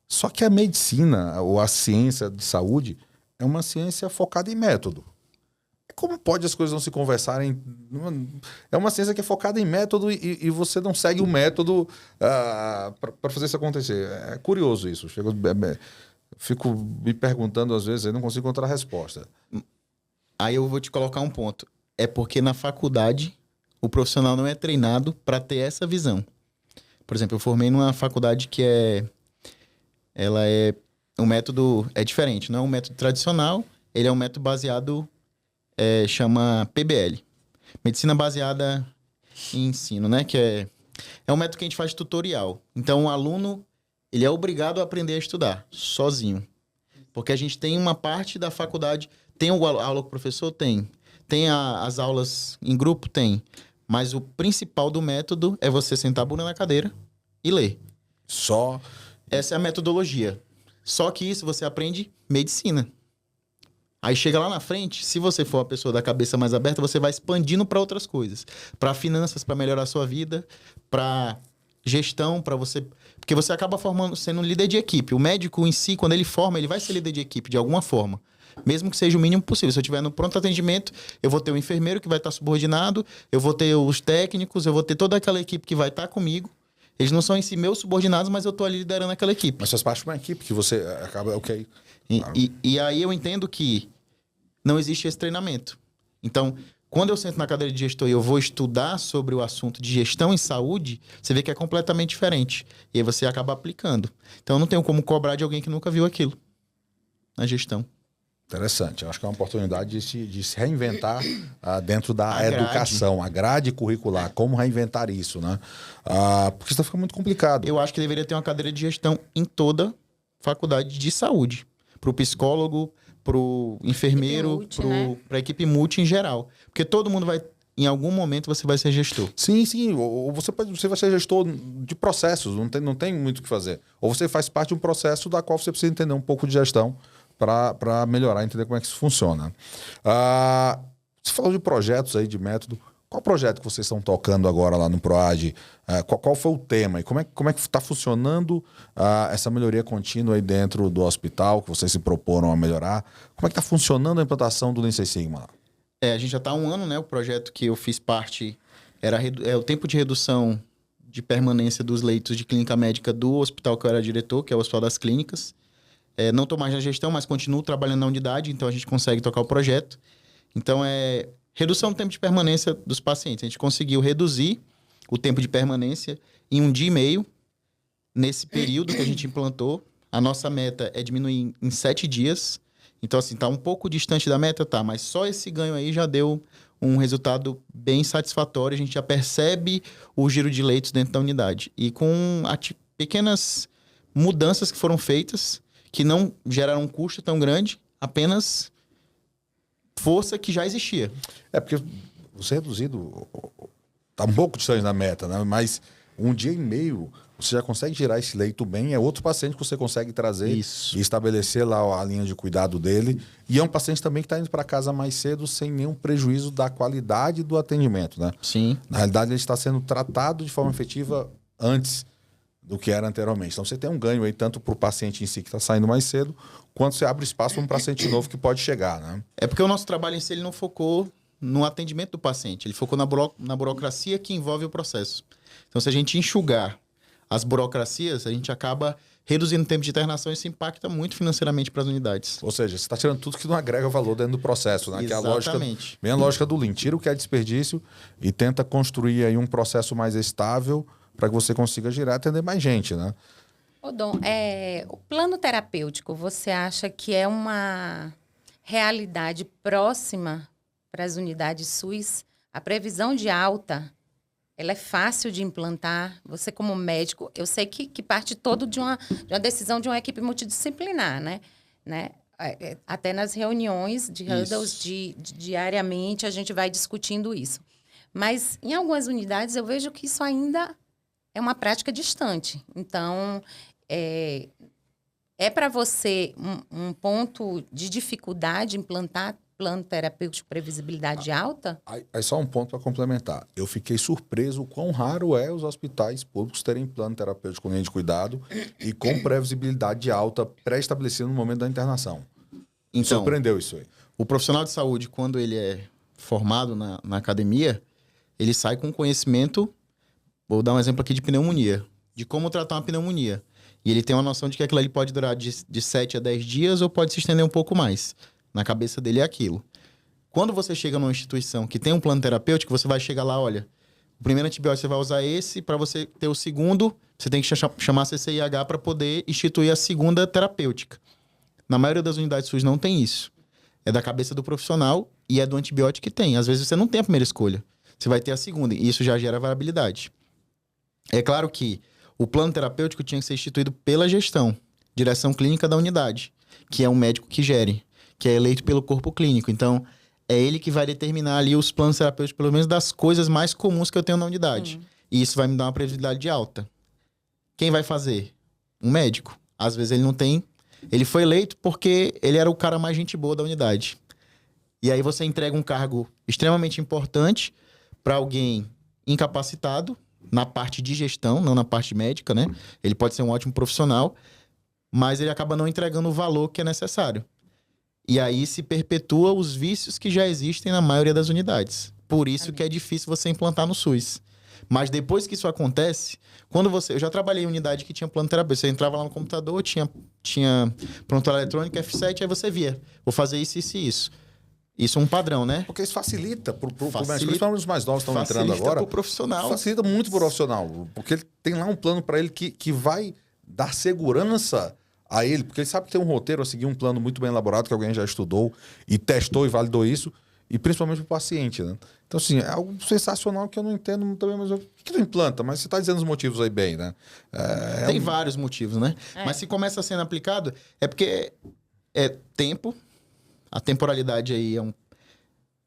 Só que a medicina, ou a ciência de saúde, é uma ciência focada em método. Como pode as coisas não se conversarem? É uma ciência que é focada em método e você não segue o método para fazer isso acontecer. É curioso isso. Fico me perguntando às vezes e não consigo encontrar a resposta. Aí eu vou te colocar um ponto. É porque na faculdade o profissional não é treinado para ter essa visão. Por exemplo, eu formei numa faculdade que o método é diferente. Não é um método tradicional, ele é um método baseado... chama PBL, Medicina Baseada em Ensino, né? Que é um método que a gente faz tutorial. Então, o aluno, ele é obrigado a aprender a estudar, sozinho. Porque a gente tem uma parte da faculdade... Tem aula com o professor? Tem. Tem as aulas em grupo? Tem. Mas o principal do método é você sentar a bunda na cadeira e ler. Só... Essa é a metodologia. Só que isso você aprende medicina. Aí chega lá na frente, se você for uma pessoa da cabeça mais aberta, você vai expandindo para outras coisas. Para finanças, para melhorar a sua vida, para gestão, para você... Porque você acaba sendo um líder de equipe. O médico em si, quando ele forma, ele vai ser líder de equipe de alguma forma. Mesmo que seja o mínimo possível. Se eu estiver no pronto atendimento, eu vou ter o enfermeiro que vai estar subordinado, eu vou ter os técnicos, eu vou ter toda aquela equipe que vai estar comigo. Eles não são em si meus subordinados, mas eu estou ali liderando aquela equipe. Mas faz parte de uma equipe que você acaba... Ok. E aí eu entendo que não existe esse treinamento. Então, quando eu sento na cadeira de gestor e eu vou estudar sobre o assunto de gestão em saúde, você vê que é completamente diferente. E aí você acaba aplicando. Então, eu não tenho como cobrar de alguém que nunca viu aquilo na gestão. Interessante. Eu acho que é uma oportunidade de se reinventar dentro da educação, a grade curricular. Como reinventar isso, né? Porque isso fica muito complicado. Eu acho que deveria ter uma cadeira de gestão em toda faculdade de saúde. Para o psicólogo, para o enfermeiro, para a equipe multi em geral. Porque todo mundo vai... Em algum momento você vai ser gestor. Sim, sim. Ou você vai ser gestor de processos. Não tem muito o que fazer. Ou você faz parte de um processo da qual você precisa entender um pouco de gestão para melhorar, entender como é que isso funciona. Você falou de projetos aí, de método. Qual projeto que vocês estão tocando agora lá no PROAGE? Qual foi o tema? E como é que está funcionando essa melhoria contínua aí dentro do hospital, que vocês se proporam a melhorar? Como é que está funcionando a implantação do Lean Six Sigma? A gente já está há um ano, né? O projeto que eu fiz parte era o tempo de redução de permanência dos leitos de clínica médica do hospital que eu era diretor, que é o Hospital das Clínicas. Não estou mais na gestão, mas continuo trabalhando na unidade, então a gente consegue tocar o projeto. Então, redução do tempo de permanência dos pacientes. A gente conseguiu reduzir o tempo de permanência em 1 dia e meio nesse período que a gente implantou. A nossa meta é diminuir em 7 dias. Então, assim, está um pouco distante da meta, tá? Mas só esse ganho aí já deu um resultado bem satisfatório. A gente já percebe o giro de leitos dentro da unidade. E com pequenas mudanças que foram feitas, que não geraram um custo tão grande, apenas força que já existia. Porque você reduzido... Está um pouco distante da meta, né? Mas 1 dia e meio, você já consegue girar esse leito bem. É outro paciente que você consegue trazer e estabelecer lá a linha de cuidado dele. E é um paciente também que está indo para casa mais cedo sem nenhum prejuízo da qualidade do atendimento, né? Sim. Na realidade, ele está sendo tratado de forma efetiva antes do que era anteriormente. Então, você tem um ganho aí tanto para o paciente em si que está saindo mais cedo, quanto você abre espaço para um paciente novo que pode chegar, né? Porque o nosso trabalho em si ele não focou no atendimento do paciente, ele focou na burocracia que envolve o processo. Então, se a gente enxugar as burocracias, a gente acaba reduzindo o tempo de internação e isso impacta muito financeiramente para as unidades. Ou seja, você está tirando tudo que não agrega valor dentro do processo, né? Exatamente. Que é a lógica do Lean. Tira o que é desperdício e tenta construir aí um processo mais estável para que você consiga girar e atender mais gente, né? Ô Dom, o plano terapêutico, você acha que é uma realidade próxima para as unidades SUS? A previsão de alta, ela é fácil de implantar? Você como médico, eu sei que parte todo de uma decisão de uma equipe multidisciplinar, né? Até nas reuniões de huddles diariamente, a gente vai discutindo isso. Mas em algumas unidades eu vejo que isso ainda é uma prática distante. Então, é para você um ponto de dificuldade implantar plano terapêutico previsibilidade alta? Aí só um ponto para complementar. Eu fiquei surpreso o quão raro é os hospitais públicos terem plano terapêutico com linha de cuidado e com previsibilidade alta pré-estabelecida no momento da internação. Então, surpreendeu isso aí. O profissional de saúde, quando ele é formado na academia, ele sai com conhecimento. Vou dar um exemplo aqui de pneumonia, de como tratar uma pneumonia. E ele tem uma noção de que aquilo ali pode durar de 7 a 10 dias ou pode se estender um pouco mais. Na cabeça dele é aquilo. Quando você chega numa instituição que tem um plano terapêutico, você vai chegar lá, olha, o primeiro antibiótico você vai usar esse, para você ter o segundo, você tem que chamar a CCIH para poder instituir a segunda terapêutica. Na maioria das unidades SUS não tem isso. É da cabeça do profissional e é do antibiótico que tem. Às vezes você não tem a primeira escolha. Você vai ter a segunda e isso já gera variabilidade. É claro que o plano terapêutico tinha que ser instituído pela gestão, direção clínica da unidade. que é um médico que gere, que é eleito pelo corpo clínico. Então, é ele que vai determinar ali os planos terapêuticos, pelo menos das coisas mais comuns que eu tenho na unidade. E isso vai me dar uma previsibilidade alta. Quem vai fazer? Um médico. Às vezes ele não tem. Ele foi eleito porque ele era o cara mais gente boa da unidade. E aí você entrega um cargo extremamente importante para alguém incapacitado na parte de gestão, não na parte médica, né? Ele pode ser um ótimo profissional, mas ele acaba não entregando o valor que é necessário. E aí se perpetua os vícios que já existem na maioria das unidades. Por isso que é difícil você implantar no SUS. Mas depois que isso acontece, quando você... Eu já trabalhei em unidade que tinha plano terapêutico. Você entrava lá no computador, tinha prontuário eletrônico, F7, aí você via. Vou fazer isso, isso e isso. Isso é um padrão, né? Porque isso facilita pro médico, principalmente os mais novos que estão entrando agora. Facilita pro profissional. Facilita muito pro profissional. Porque ele tem lá um plano para ele que vai dar segurança a ele. Porque ele sabe que tem um roteiro a seguir, um plano muito bem elaborado, que alguém já estudou e testou e validou isso. E principalmente o paciente, né? Então, assim, é algo sensacional que eu não entendo também, mas por que não implanta? Mas você está dizendo os motivos aí bem, né? Tem vários motivos, né? Mas se começa sendo aplicado, é porque é tempo, a temporalidade aí é um...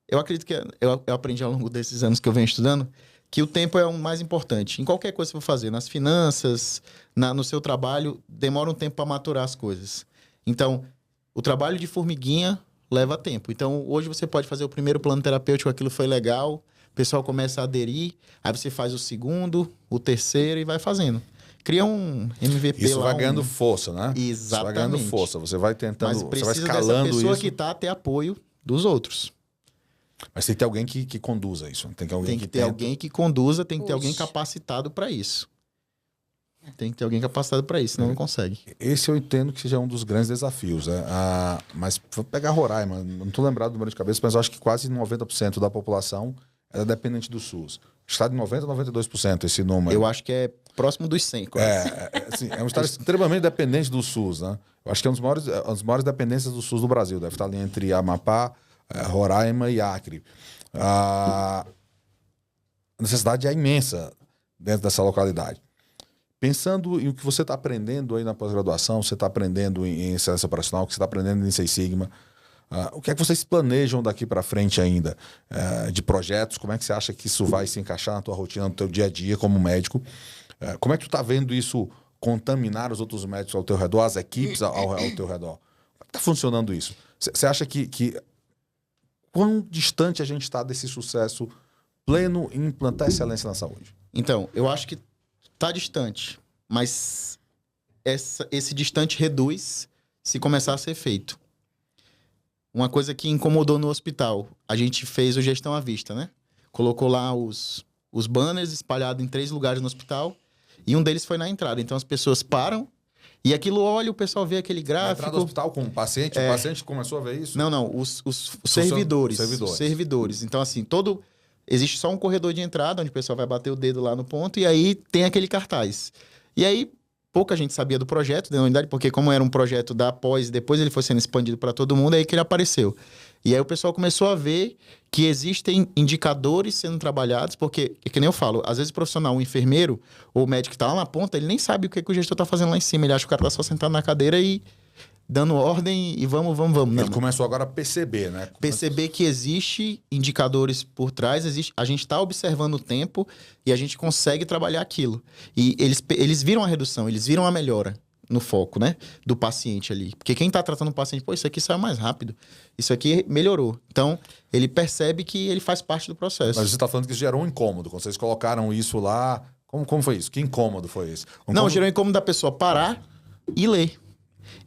Eu acredito que eu aprendi ao longo desses anos que eu venho estudando que o tempo é o mais importante. Em qualquer coisa que você for fazer, nas finanças, no seu trabalho, demora um tempo para maturar as coisas. Então, o trabalho de formiguinha leva tempo. Então, hoje você pode fazer o primeiro plano terapêutico, aquilo foi legal, o pessoal começa a aderir, aí você faz o segundo, o terceiro e vai fazendo. Cria um MVP isso lá. Vai ganhando força, né? Exatamente. Isso vai ganhando força. Você vai tentando, mas precisa você vai escalando dessa pessoa isso. que tá ter apoio dos outros. Mas tem que ter alguém que conduza isso. Tem que, ter alguém que conduza, tem que ter alguém capacitado para isso. Tem que ter alguém capacitado para isso, senão não consegue. Esse eu entendo que seja um dos grandes desafios. Né? Mas vou pegar Roraima, não estou lembrado do número de cabeça, mas eu acho que quase 90% da população é dependente do SUS. Está de 90% a 92% esse número. Eu acho que é próximo dos 100. Quase. Assim, é um estado extremamente dependente do SUS. Né? Eu acho que é uma das maiores dependências do SUS do Brasil. Deve estar ali entre Amapá, Roraima e Acre. A necessidade é imensa dentro dessa localidade. Pensando em o que você está aprendendo aí na pós-graduação, você está aprendendo em excelência operacional, o que você está aprendendo em Seis Sigma, o que é que vocês planejam daqui para frente ainda de projetos? Como é que você acha que isso vai se encaixar na tua rotina, no teu dia a dia como médico? Como é que tu está vendo isso contaminar os outros médicos ao teu redor, as equipes ao teu redor? Como é que está funcionando isso? Você acha que quão distante a gente está desse sucesso pleno em implantar excelência na saúde? Então, eu acho que está distante, mas esse distante reduz se começar a ser feito. Uma coisa que incomodou no hospital, a gente fez o gestão à vista, né? Colocou lá os banners espalhados em 3 lugares no hospital e um deles foi na entrada. Então as pessoas param e aquilo olha, o pessoal vê aquele gráfico. Na entrada do hospital com o paciente? O paciente começou a ver isso? Não. Os servidores. Os servidores. Então, assim, existe só um corredor de entrada, onde o pessoal vai bater o dedo lá no ponto, e aí tem aquele cartaz. E aí, pouca gente sabia do projeto da unidade, porque como era um projeto da pós, e depois ele foi sendo expandido para todo mundo, é aí que ele apareceu. E aí o pessoal começou a ver que existem indicadores sendo trabalhados, porque, que nem eu falo, às vezes o profissional, o enfermeiro ou o médico que está lá na ponta, ele nem sabe o que o gestor está fazendo lá em cima. Ele acha que o cara está só sentado na cadeira e dando ordem e vamos. Não, ele começou agora a perceber, né? Perceber que existe indicadores por trás, a gente está observando o tempo e a gente consegue trabalhar aquilo. E eles viram a redução, eles viram a melhora no foco, né? Do paciente ali. Porque quem está tratando o paciente, isso aqui saiu mais rápido. Isso aqui melhorou. Então, ele percebe que ele faz parte do processo. Mas você está falando que isso gerou um incômodo. Quando vocês colocaram isso lá, como foi isso? Que incômodo foi esse? Gerou um incômodo da pessoa parar e ler.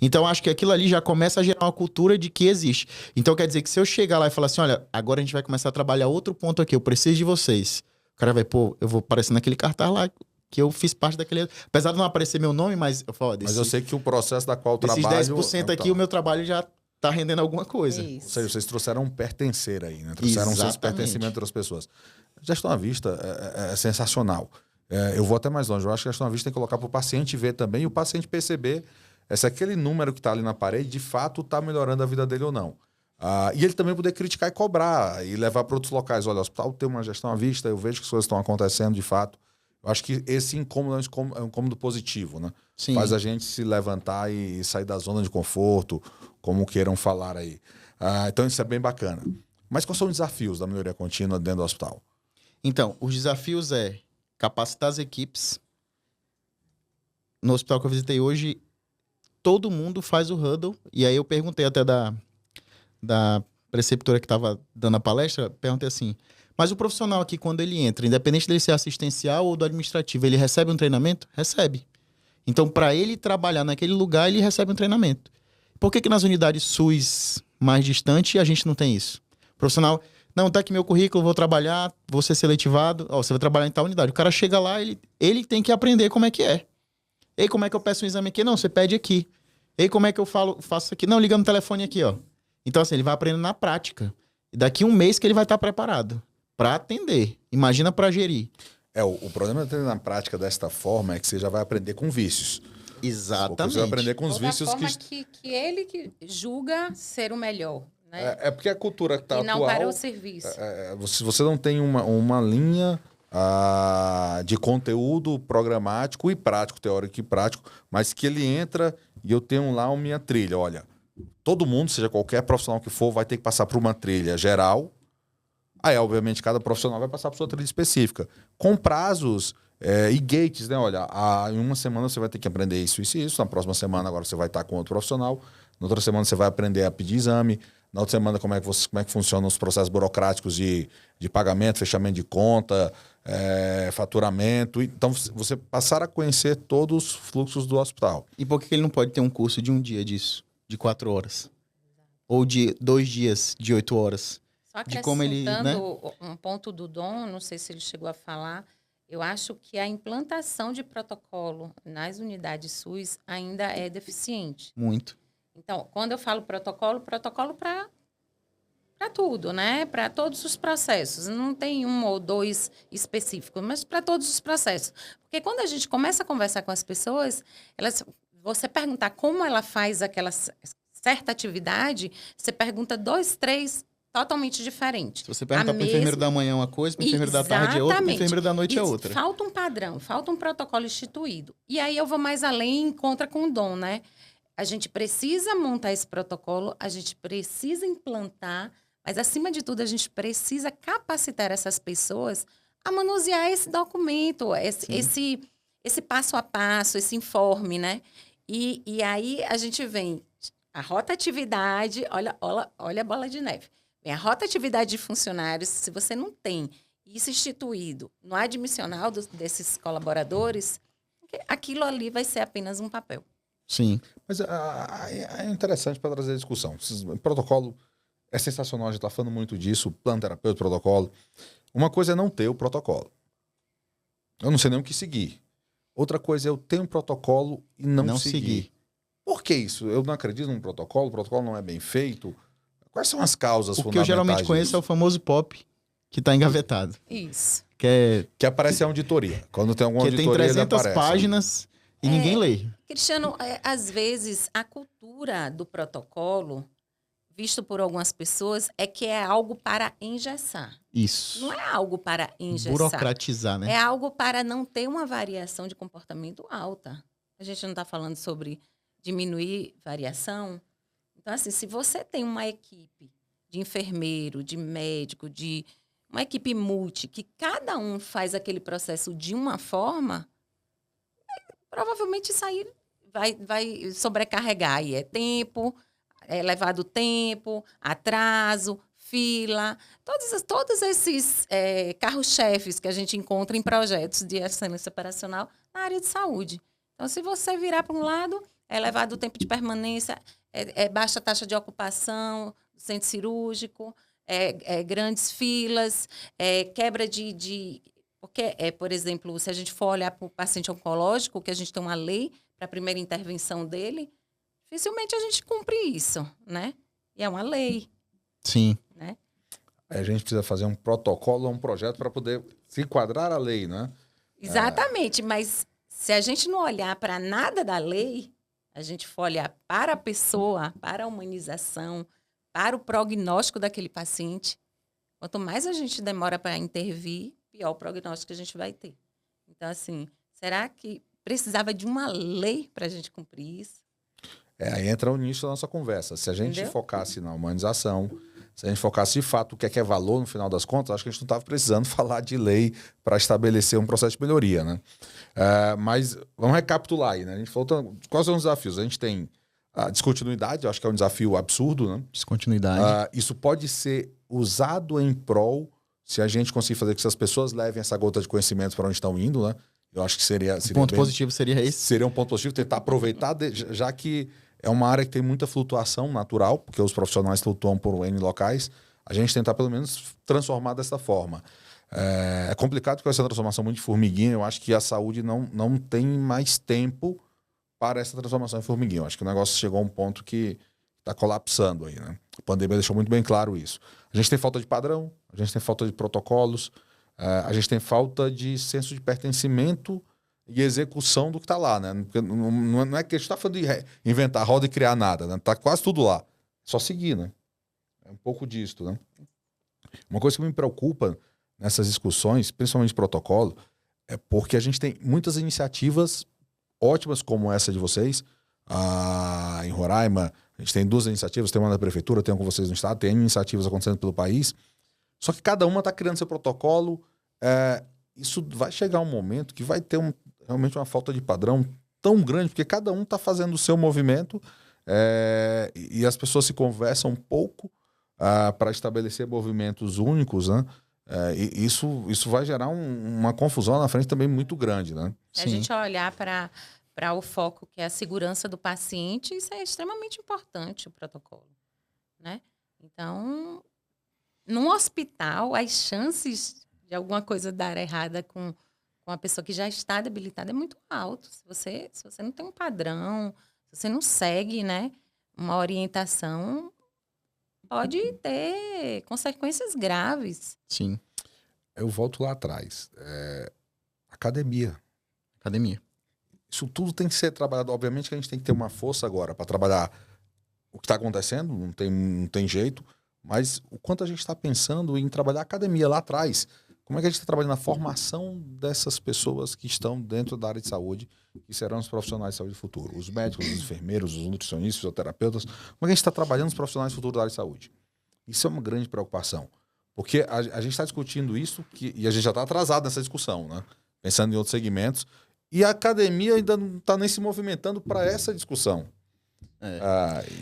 Então, acho que aquilo ali já começa a gerar uma cultura de que existe. Então, quer dizer que se eu chegar lá e falar assim, olha, agora a gente vai começar a trabalhar outro ponto aqui, eu preciso de vocês. O cara vai, eu vou aparecer naquele cartaz lá, que eu fiz parte daquele... Apesar de não aparecer meu nome, mas eu falo... Mas eu sei que o processo da qual eu trabalho... Esses 10% aqui, o meu trabalho já tá rendendo alguma coisa. Ou seja, vocês trouxeram um pertencer aí, né? Trouxeram um senso de pertencimento das pessoas. Gestão à vista é sensacional. Eu vou até mais longe. Eu acho que a gestão à vista tem que colocar para o paciente ver também e o paciente perceber se aquele número que está ali na parede, de fato, está melhorando a vida dele ou não. E ele também poder criticar e cobrar e levar para outros locais. Olha, o hospital tem uma gestão à vista, eu vejo que as coisas estão acontecendo de fato. Eu acho que esse incômodo é um incômodo positivo, né? Sim. Faz a gente se levantar e sair da zona de conforto, como queiram falar aí. Então isso é bem bacana. Mas quais são os desafios da melhoria contínua dentro do hospital? Então, os desafios é capacitar as equipes. No hospital que eu visitei hoje, todo mundo faz o huddle. E aí eu perguntei até da preceptora que estava dando a palestra, perguntei assim, mas o profissional aqui, quando ele entra, independente dele ser assistencial ou do administrativo, ele recebe um treinamento? Recebe. Então, para ele trabalhar naquele lugar, ele recebe um treinamento. Por que nas unidades SUS mais distantes a gente não tem isso? O profissional, não, tá aqui meu currículo, vou trabalhar, vou ser seletivado, você vai trabalhar em tal unidade. O cara chega lá, ele tem que aprender como é que é. Ei, como é que eu peço um exame aqui? Não, você pede aqui. Ei, como é que eu faço isso aqui? Não, liga no telefone aqui, ó. Então, assim, ele vai aprendendo na prática. E daqui 1 mês que ele vai estar preparado para atender. Imagina para gerir. O problema de aprender na prática desta forma é que você já vai aprender com vícios. Exatamente. Você vai aprender com os vícios forma que ele que julga ser o melhor. Né? É porque a cultura que está atual... E não para o serviço. Se você não tem uma linha de conteúdo programático e prático, teórico e prático, mas que ele entra e eu tenho lá a minha trilha. Olha, todo mundo, seja qualquer profissional que for, vai ter que passar por uma trilha geral. Aí, obviamente, cada profissional vai passar por sua trilha específica, com prazos e gates, né? Olha, em uma semana você vai ter que aprender isso, isso e isso. Na próxima semana, agora você vai estar com outro profissional. Na outra semana, você vai aprender a pedir exame. Na outra semana, como é que funcionam os processos burocráticos de pagamento, fechamento de conta, faturamento. Então, você passar a conhecer todos os fluxos do hospital. E por que ele não pode ter um curso de 1 dia disso? De 4 horas? Ou de 2 dias, de 8 horas? Só De como ele, né? um ponto do Dom, não sei se ele chegou a falar, eu acho que a implantação de protocolo nas unidades SUS ainda é deficiente. Muito. Então, quando eu falo protocolo para tudo, né? Para todos os processos. Não tem 1 ou 2 específicos, mas para todos os processos. Porque quando a gente começa a conversar com as pessoas, você perguntar como ela faz aquela certa atividade, você pergunta 2, 3 totalmente diferentes. Se você perguntar para o enfermeiro da manhã uma coisa, para o enfermeiro da tarde é outra, para o enfermeiro da noite é outra. Falta um padrão, falta um protocolo instituído. E aí eu vou mais além e encontra com o Dom, né? A gente precisa montar esse protocolo, a gente precisa implantar, mas, acima de tudo, a gente precisa capacitar essas pessoas a manusear esse documento, esse passo a passo, esse informe, né? E aí a gente vem a rotatividade, olha a bola de neve. Vem a rotatividade de funcionários, se você não tem isso instituído no admissional desses colaboradores, aquilo ali vai ser apenas um papel. Sim. Mas é interessante para trazer a discussão. O protocolo é sensacional, a gente está falando muito disso, plano terapêutico, protocolo. Uma coisa é não ter o protocolo. Eu não sei nem o que seguir. Outra coisa é eu ter um protocolo e não seguir. Por que isso? Eu não acredito num protocolo, o protocolo não é bem feito. Quais são as causas fundamentais? O que eu geralmente conheço disso? é o famoso POP, que está engavetado. Isso. Que aparece a auditoria. Quando tem alguma auditoria, que tem 300 aparece. páginas e ninguém lê. Cristiano, às vezes a cultura do protocolo, visto por algumas pessoas, é que é algo para engessar. Isso. Não é algo para engessar. Burocratizar, né? É algo para não ter uma variação de comportamento alta. A gente não está falando sobre diminuir variação. Então, assim, se você tem uma equipe de enfermeiro, de médico, de uma equipe multi, que cada um faz aquele processo de uma forma, provavelmente isso aí vai sobrecarregar. E é tempo, é levado tempo, atraso, fila, todos esses carros-chefes que a gente encontra em projetos de excelência operacional na área de saúde. Então, se você virar para um lado, é elevado o tempo de permanência, baixa taxa de ocupação do centro cirúrgico, grandes filas, quebra de... Porque, por exemplo, se a gente for olhar para o paciente oncológico, que a gente tem uma lei para a primeira intervenção dele, dificilmente a gente cumpre isso, né? E é uma lei. Sim. Né? Aí a gente precisa fazer um protocolo, um projeto para poder se enquadrar a lei, né? Exatamente, mas se a gente não olhar para nada da lei, a gente for olhar para a pessoa, para a humanização, para o prognóstico daquele paciente, quanto mais a gente demora para intervir, pior o prognóstico que a gente vai ter. Então, assim, será que precisava de uma lei para a gente cumprir isso? Aí entra o início da nossa conversa. Se a gente Entendeu? focasse na humanização, se a gente focasse de fato o que é valor no final das contas, acho que a gente não estava precisando falar de lei para estabelecer um processo de melhoria, né? Mas vamos recapitular aí, né? A gente falou, quais são os desafios? A gente tem a descontinuidade, eu acho que é um desafio absurdo, né? Descontinuidade. Isso pode ser usado em prol, se a gente conseguir fazer com que essas pessoas levem essa gota de conhecimento para onde estão indo, né? Eu acho que seria Ponto positivo seria esse? Seria um ponto positivo, tentar aproveitar, já que é uma área que tem muita flutuação natural, porque os profissionais flutuam por N locais, a gente tentar pelo menos transformar dessa forma. É complicado com essa transformação muito de formiguinha, eu acho que a saúde não tem mais tempo para essa transformação em formiguinha. Eu acho que o negócio chegou a um ponto que está colapsando aí, né? A pandemia deixou muito bem claro isso. A gente tem falta de padrão, a gente tem falta de protocolos, a gente tem falta de senso de pertencimento e execução do que está lá, né? Porque não é que a gente está falando de inventar roda e criar nada, né? Tá quase tudo lá. É só seguir, né? É um pouco disto, né? Uma coisa que me preocupa nessas discussões, principalmente de protocolo, é porque a gente tem muitas iniciativas ótimas como essa de vocês. Em Roraima, a gente tem 2 iniciativas, tem uma da prefeitura, tem uma com vocês no estado, tem iniciativas acontecendo pelo país. Só que cada uma está criando seu protocolo. Isso vai chegar um momento que vai ter realmente uma falta de padrão tão grande, porque cada um está fazendo o seu movimento e as pessoas se conversam um pouco para estabelecer movimentos únicos, né? E isso vai gerar uma confusão na frente também muito grande, né? Se a gente olhar para o foco que é a segurança do paciente, isso é extremamente importante, o protocolo, né? Então, num hospital, as chances de alguma coisa dar errada com a pessoa que já está debilitada é muito alto. Se você não tem um padrão, se você não segue, né, uma orientação, pode ter consequências graves. Sim. Eu volto lá atrás. Academia. Isso tudo tem que ser trabalhado. Obviamente que a gente tem que ter uma força agora para trabalhar o que está acontecendo, não tem jeito, mas o quanto a gente está pensando em trabalhar a academia lá atrás. Como é que a gente está trabalhando na formação dessas pessoas que estão dentro da área de saúde, que serão os profissionais de saúde do futuro? Os médicos, os enfermeiros, os nutricionistas, os fisioterapeutas. Como é que a gente está trabalhando os profissionais do futuro da área de saúde? Isso é uma grande preocupação. Porque a gente está discutindo isso e a gente já está atrasado nessa discussão, né? Pensando em outros segmentos. E a academia ainda não está nem se movimentando para essa discussão.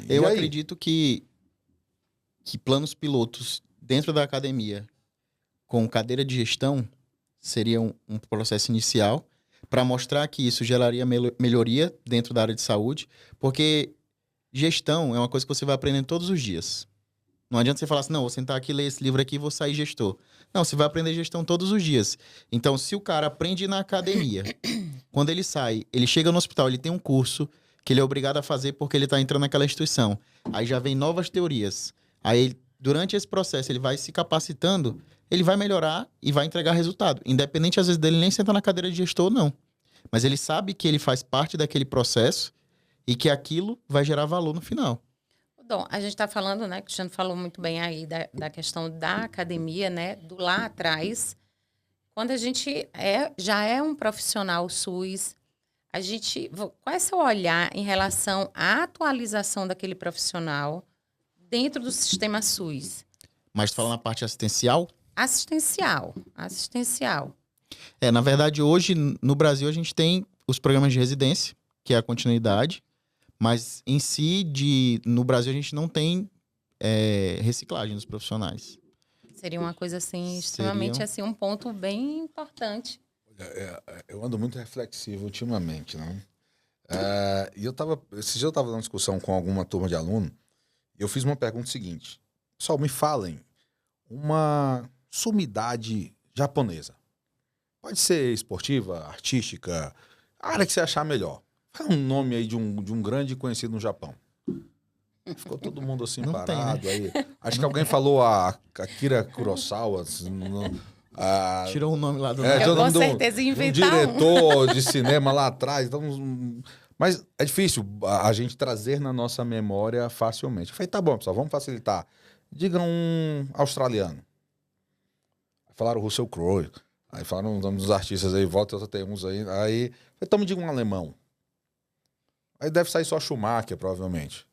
Eu acredito que planos pilotos dentro da academia com cadeira de gestão seria um processo inicial para mostrar que isso geraria melhoria dentro da área de saúde, porque gestão é uma coisa que você vai aprendendo todos os dias. Não adianta você falar assim, não, vou sentar aqui, ler esse livro aqui e vou sair gestor. Não, você vai aprender gestão todos os dias. Então, se o cara aprende na academia, quando ele sai, ele chega no hospital, ele tem um curso que ele é obrigado a fazer porque ele está entrando naquela instituição. Aí já vem novas teorias. Aí, durante esse processo, ele vai se capacitando, ele vai melhorar e vai entregar resultado. Independente, às vezes, dele nem sentar na cadeira de gestor, não. Mas ele sabe que ele faz parte daquele processo e que aquilo vai gerar valor no final. Dom, a gente está falando, né? O Cristiano falou muito bem aí da questão da academia, né? Do lá atrás. Quando a gente já é um profissional SUS, qual é o seu olhar em relação à atualização daquele profissional dentro do sistema SUS? Mas tu fala na parte assistencial? Assistencial. Na verdade, hoje, no Brasil, a gente tem os programas de residência, que é a continuidade. Mas, em si, no Brasil, a gente não tem reciclagem dos profissionais. Seria uma coisa, assim, extremamente, assim, um ponto bem importante. Eu ando muito reflexivo ultimamente, né? Esse dia eu estava numa discussão com alguma turma de aluno e eu fiz uma pergunta seguinte. Pessoal, me falem uma sumidade japonesa. Pode ser esportiva, artística, a área que você achar melhor. Fala um nome aí de um grande conhecido no Japão. Ficou todo mundo assim não parado. tem, né? Aí. Acho que alguém falou a Akira Kurosawa. Tirou o nome lá do... Eu com certeza ia inventar um diretor de cinema lá atrás. Então, mas é difícil a gente trazer na nossa memória facilmente. Eu falei, tá bom, pessoal, vamos facilitar. Diga um australiano. Falaram Russell Crowe. Aí falaram o nome dos artistas aí, volta, eu tenho uns aí. Aí, então me diga um alemão. Aí deve sair só Schumacher, provavelmente.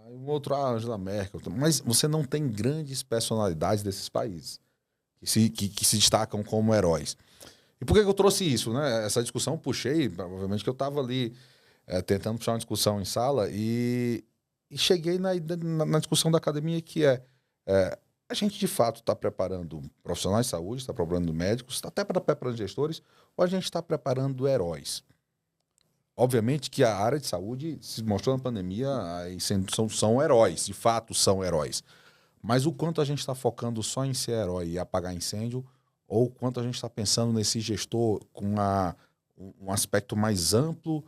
Aí um outro, Angela Merkel. Mas você não tem grandes personalidades desses países que se destacam como heróis. E por que eu trouxe isso, né? Essa discussão eu puxei, provavelmente que eu estava ali tentando puxar uma discussão em sala e cheguei na discussão da academia que a gente de fato está preparando profissionais de saúde, está preparando médicos, está até preparando gestores, ou a gente está preparando heróis? Obviamente que a área de saúde se mostrou na pandemia, aí são heróis, de fato são heróis. Mas o quanto a gente está focando só em ser herói e apagar incêndio, ou o quanto a gente está pensando nesse gestor com um aspecto mais amplo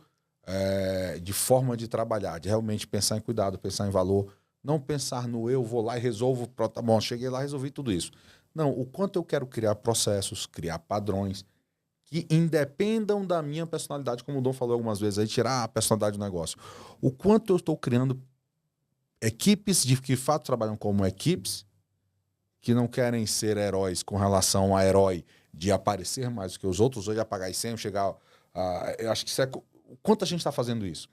de forma de trabalhar, de realmente pensar em cuidado, pensar em valor, não pensar no eu vou lá e resolvo, tá bom, cheguei lá e resolvi tudo isso. Não, o quanto eu quero criar processos, criar padrões, que independam da minha personalidade, como o Dom falou algumas vezes, aí tirar a personalidade do negócio. O quanto eu estou criando equipes que de fato trabalham como equipes, que não querem ser heróis com relação a herói de aparecer mais do que os outros, ou de apagar incêndio, chegar... eu acho que isso o quanto a gente está fazendo isso.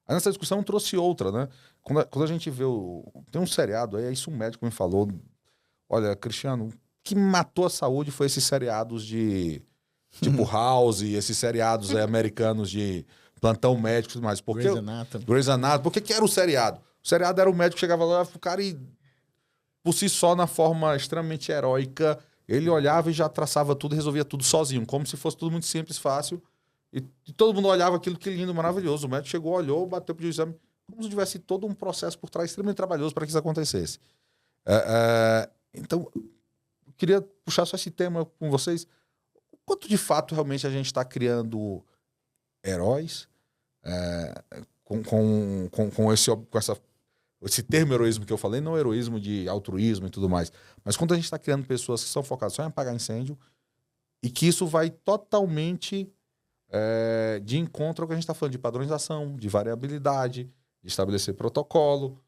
Aí nessa discussão trouxe outra, né? Quando a gente vê tem um seriado aí isso um médico me falou, olha, Cristiano, o que matou a saúde foi esses seriados de... tipo House, esses seriados americanos de plantão médico e tudo mais. Grey's Anatomy. Por que era o seriado? O seriado era o médico que chegava lá, o cara e por si só, na forma extremamente heróica, ele olhava e já traçava tudo, resolvia tudo sozinho, como se fosse tudo muito simples, fácil. E todo mundo olhava aquilo, que lindo, maravilhoso. O médico chegou, olhou, bateu pro exame, como se tivesse todo um processo por trás extremamente trabalhoso para que isso acontecesse. Então, eu queria puxar só esse tema com vocês. Quanto de fato realmente a gente está criando heróis com esse termo heroísmo que eu falei, não heroísmo de altruísmo e tudo mais, mas quando a gente está criando pessoas que são focadas só em apagar incêndio e que isso vai totalmente de encontro ao que a gente está falando de padronização, de variabilidade, de estabelecer protocolo.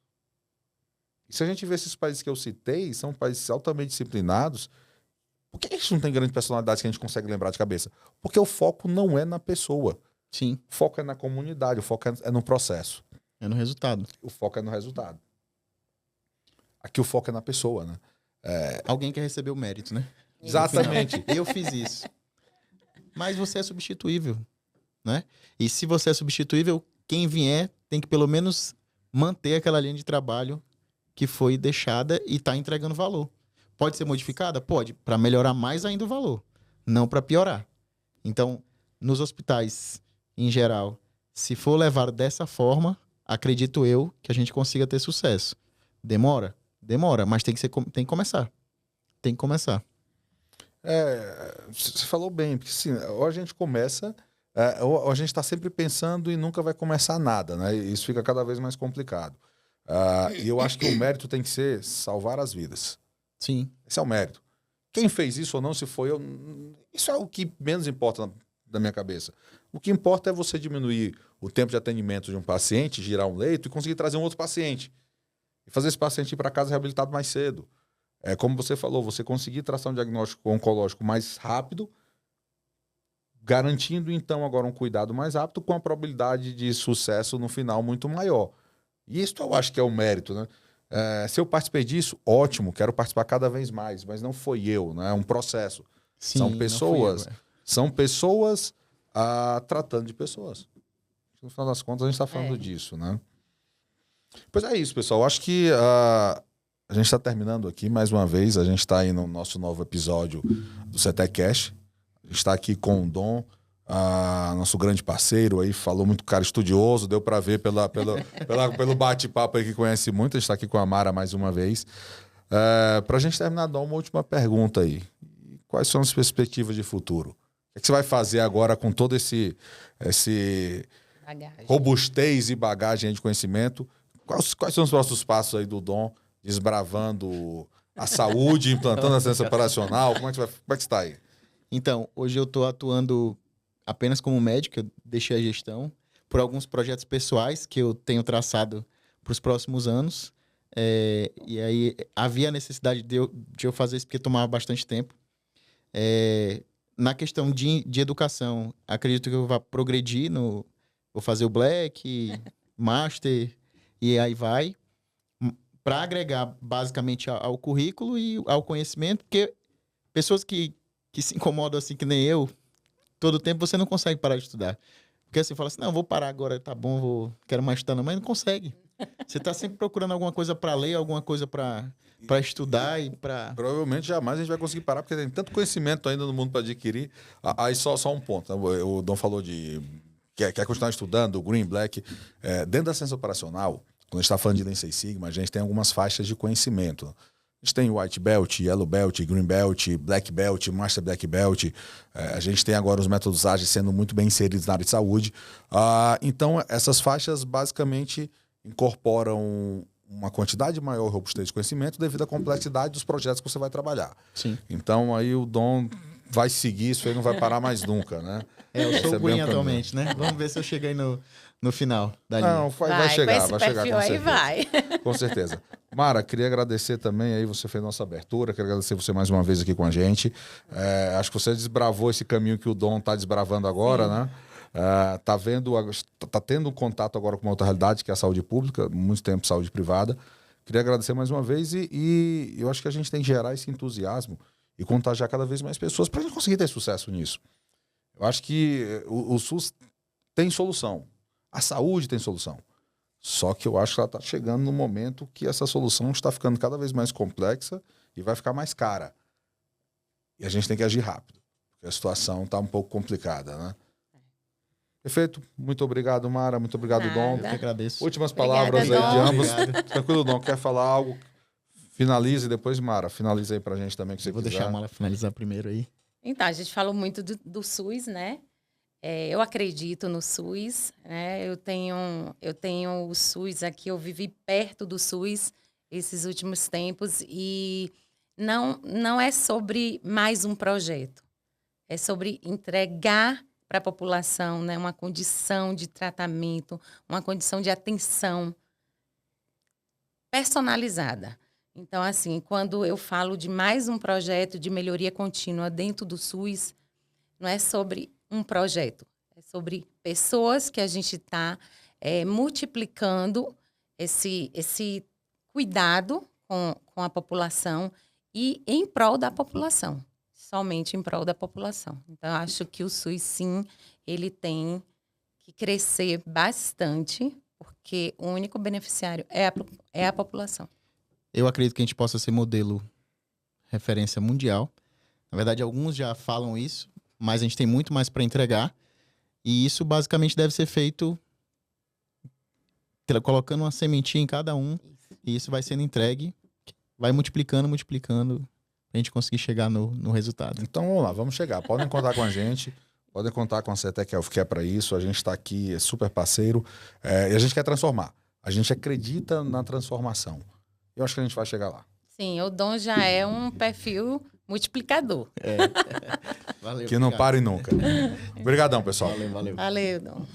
E se a gente vê esses países que eu citei, são países altamente disciplinados. Por que a gente não tem grandes personalidades que a gente consegue lembrar de cabeça? Porque o foco não é na pessoa. Sim. O foco é na comunidade, o foco é no processo. É no resultado. O foco é no resultado. Aqui o foco é na pessoa, né? Alguém quer receber o mérito, né? Exatamente. Eu fiz isso. Mas você é substituível, né? E se você é substituível, quem vier tem que pelo menos manter aquela linha de trabalho que foi deixada e está entregando valor. Pode ser modificada? Pode, para melhorar mais ainda o valor, não para piorar. Então, nos hospitais, em geral, se for levado dessa forma, acredito eu que a gente consiga ter sucesso. Demora? Demora, mas tem que começar. Tem que começar. Você falou bem, porque assim, ou a gente começa, ou a gente está sempre pensando e nunca vai começar nada, né? E isso fica cada vez mais complicado. E eu acho que o mérito tem que ser salvar as vidas. Sim. Esse é o mérito. Quem fez isso ou não, se foi eu, isso é o que menos importa da minha cabeça. O que importa é você diminuir o tempo de atendimento de um paciente, girar um leito e conseguir trazer um outro paciente. E fazer esse paciente ir para casa reabilitado mais cedo. Como você falou, você conseguir traçar um diagnóstico oncológico mais rápido, garantindo então agora um cuidado mais rápido com a probabilidade de sucesso no final muito maior. E isso eu acho que é o mérito, né? Se eu participei disso, ótimo, quero participar cada vez mais, mas não foi eu, né? É um processo. Sim, São pessoas tratando de pessoas. No final das contas, a gente está falando disso, né? Pois é isso, pessoal. Eu acho que a gente está terminando aqui mais uma vez. A gente está aí no nosso novo episódio do CETEC Cash. A gente está aqui com o Dom, nosso grande parceiro aí, falou muito, cara estudioso, deu para ver pelo bate-papo aí que conhece muito. A gente está aqui com a Mara mais uma vez. Para a gente terminar, Dom, uma última pergunta aí. Quais são as perspectivas de futuro? O que você vai fazer agora com todo esse robustez e bagagem de conhecimento? Quais são os próximos passos aí do Dom, desbravando a saúde, implantando a ciência operacional? Como é que você está aí? Então, hoje eu estou atuando apenas como médico, eu deixei a gestão, por alguns projetos pessoais que eu tenho traçado para os próximos anos. E aí havia a necessidade de eu fazer isso porque tomava bastante tempo. Na questão de educação, acredito que eu vou progredir vou fazer o Black, Master, e aí vai, para agregar basicamente ao currículo e ao conhecimento, porque pessoas que se incomodam assim que nem eu, todo tempo você não consegue parar de estudar. Porque você fala assim, não, vou parar agora, tá bom, quero mais estudar, mas não consegue. Você está sempre procurando alguma coisa para ler, alguma coisa para estudar e para... Provavelmente jamais a gente vai conseguir parar, porque tem tanto conhecimento ainda no mundo para adquirir. Aí só um ponto. Né? O Dom falou de... Quer continuar estudando, Green, Black. Dentro da ciência operacional, quando a gente está falando de Lean Six Sigma, a gente tem algumas faixas de conhecimento. A gente tem White Belt, Yellow Belt, Green Belt, Black Belt, Master Black Belt. A gente tem agora os métodos ágeis sendo muito bem inseridos na área de saúde. Então, essas faixas basicamente incorporam uma quantidade maior e robustez de conhecimento devido à complexidade dos projetos que você vai trabalhar. Sim. Então, aí o Dom vai seguir isso aí, não vai parar mais nunca, né? Eu sou o Green atualmente, né? Vamos ver se eu chego aí no final da linha. Não, vai chegar, com esse vai chegar perfil com aí certeza. vai. Com certeza. Mara, queria agradecer também aí, você fez nossa abertura, quero agradecer você mais uma vez aqui com a gente. Acho que você desbravou esse caminho que o Dom está desbravando agora, né? Tá tendo contato agora com uma outra realidade, que é a saúde pública, muito tempo saúde privada. Queria agradecer mais uma vez e eu acho que a gente tem que gerar esse entusiasmo e contagiar cada vez mais pessoas para a gente conseguir ter sucesso nisso. Eu acho que o SUS tem solução, a saúde tem solução. Só que eu acho que ela está chegando no momento que essa solução está ficando cada vez mais complexa e vai ficar mais cara. E a gente tem que agir rápido, porque a situação está um pouco complicada, né? Perfeito. Muito obrigado, Mara. Muito obrigado, Dom. Eu que agradeço. Últimas Obrigada, palavras aí de Dom. ambos. Obrigado. Tranquilo, Dom. Quer falar algo? Finalize depois, Mara. Finalize aí pra gente também, que você Vou quiser. deixar a Mala finalizar primeiro aí. Então, a gente falou muito do SUS, né? Eu acredito no SUS, né? Eu tenho o SUS aqui, eu vivi perto do SUS esses últimos tempos e não é sobre mais um projeto. É sobre entregar para a população, né, uma condição de tratamento, uma condição de atenção personalizada. Então, assim, quando eu falo de mais um projeto de melhoria contínua dentro do SUS, não é sobre um projeto, é sobre pessoas que a gente está multiplicando esse cuidado com a população e em prol da população, somente em prol da população. Então, eu acho que o SUS, sim, ele tem que crescer bastante, porque o único beneficiário é a população. Eu acredito que a gente possa ser modelo referência mundial. Na verdade, alguns já falam isso, mas a gente tem muito mais para entregar. E isso basicamente deve ser feito colocando uma sementinha em cada um. E isso vai sendo entregue, vai multiplicando, pra gente conseguir chegar no resultado. Então vamos lá, vamos chegar. Podem contar com a gente, podem contar com a CETEC Healthcare para isso. A gente está aqui, é super parceiro. E a gente quer transformar. A gente acredita na transformação. Eu acho que a gente vai chegar lá. Sim, o Dom já é um perfil multiplicador. Valeu. Que não obrigado. pare nunca. Obrigadão, pessoal. Valeu. Valeu, Dom.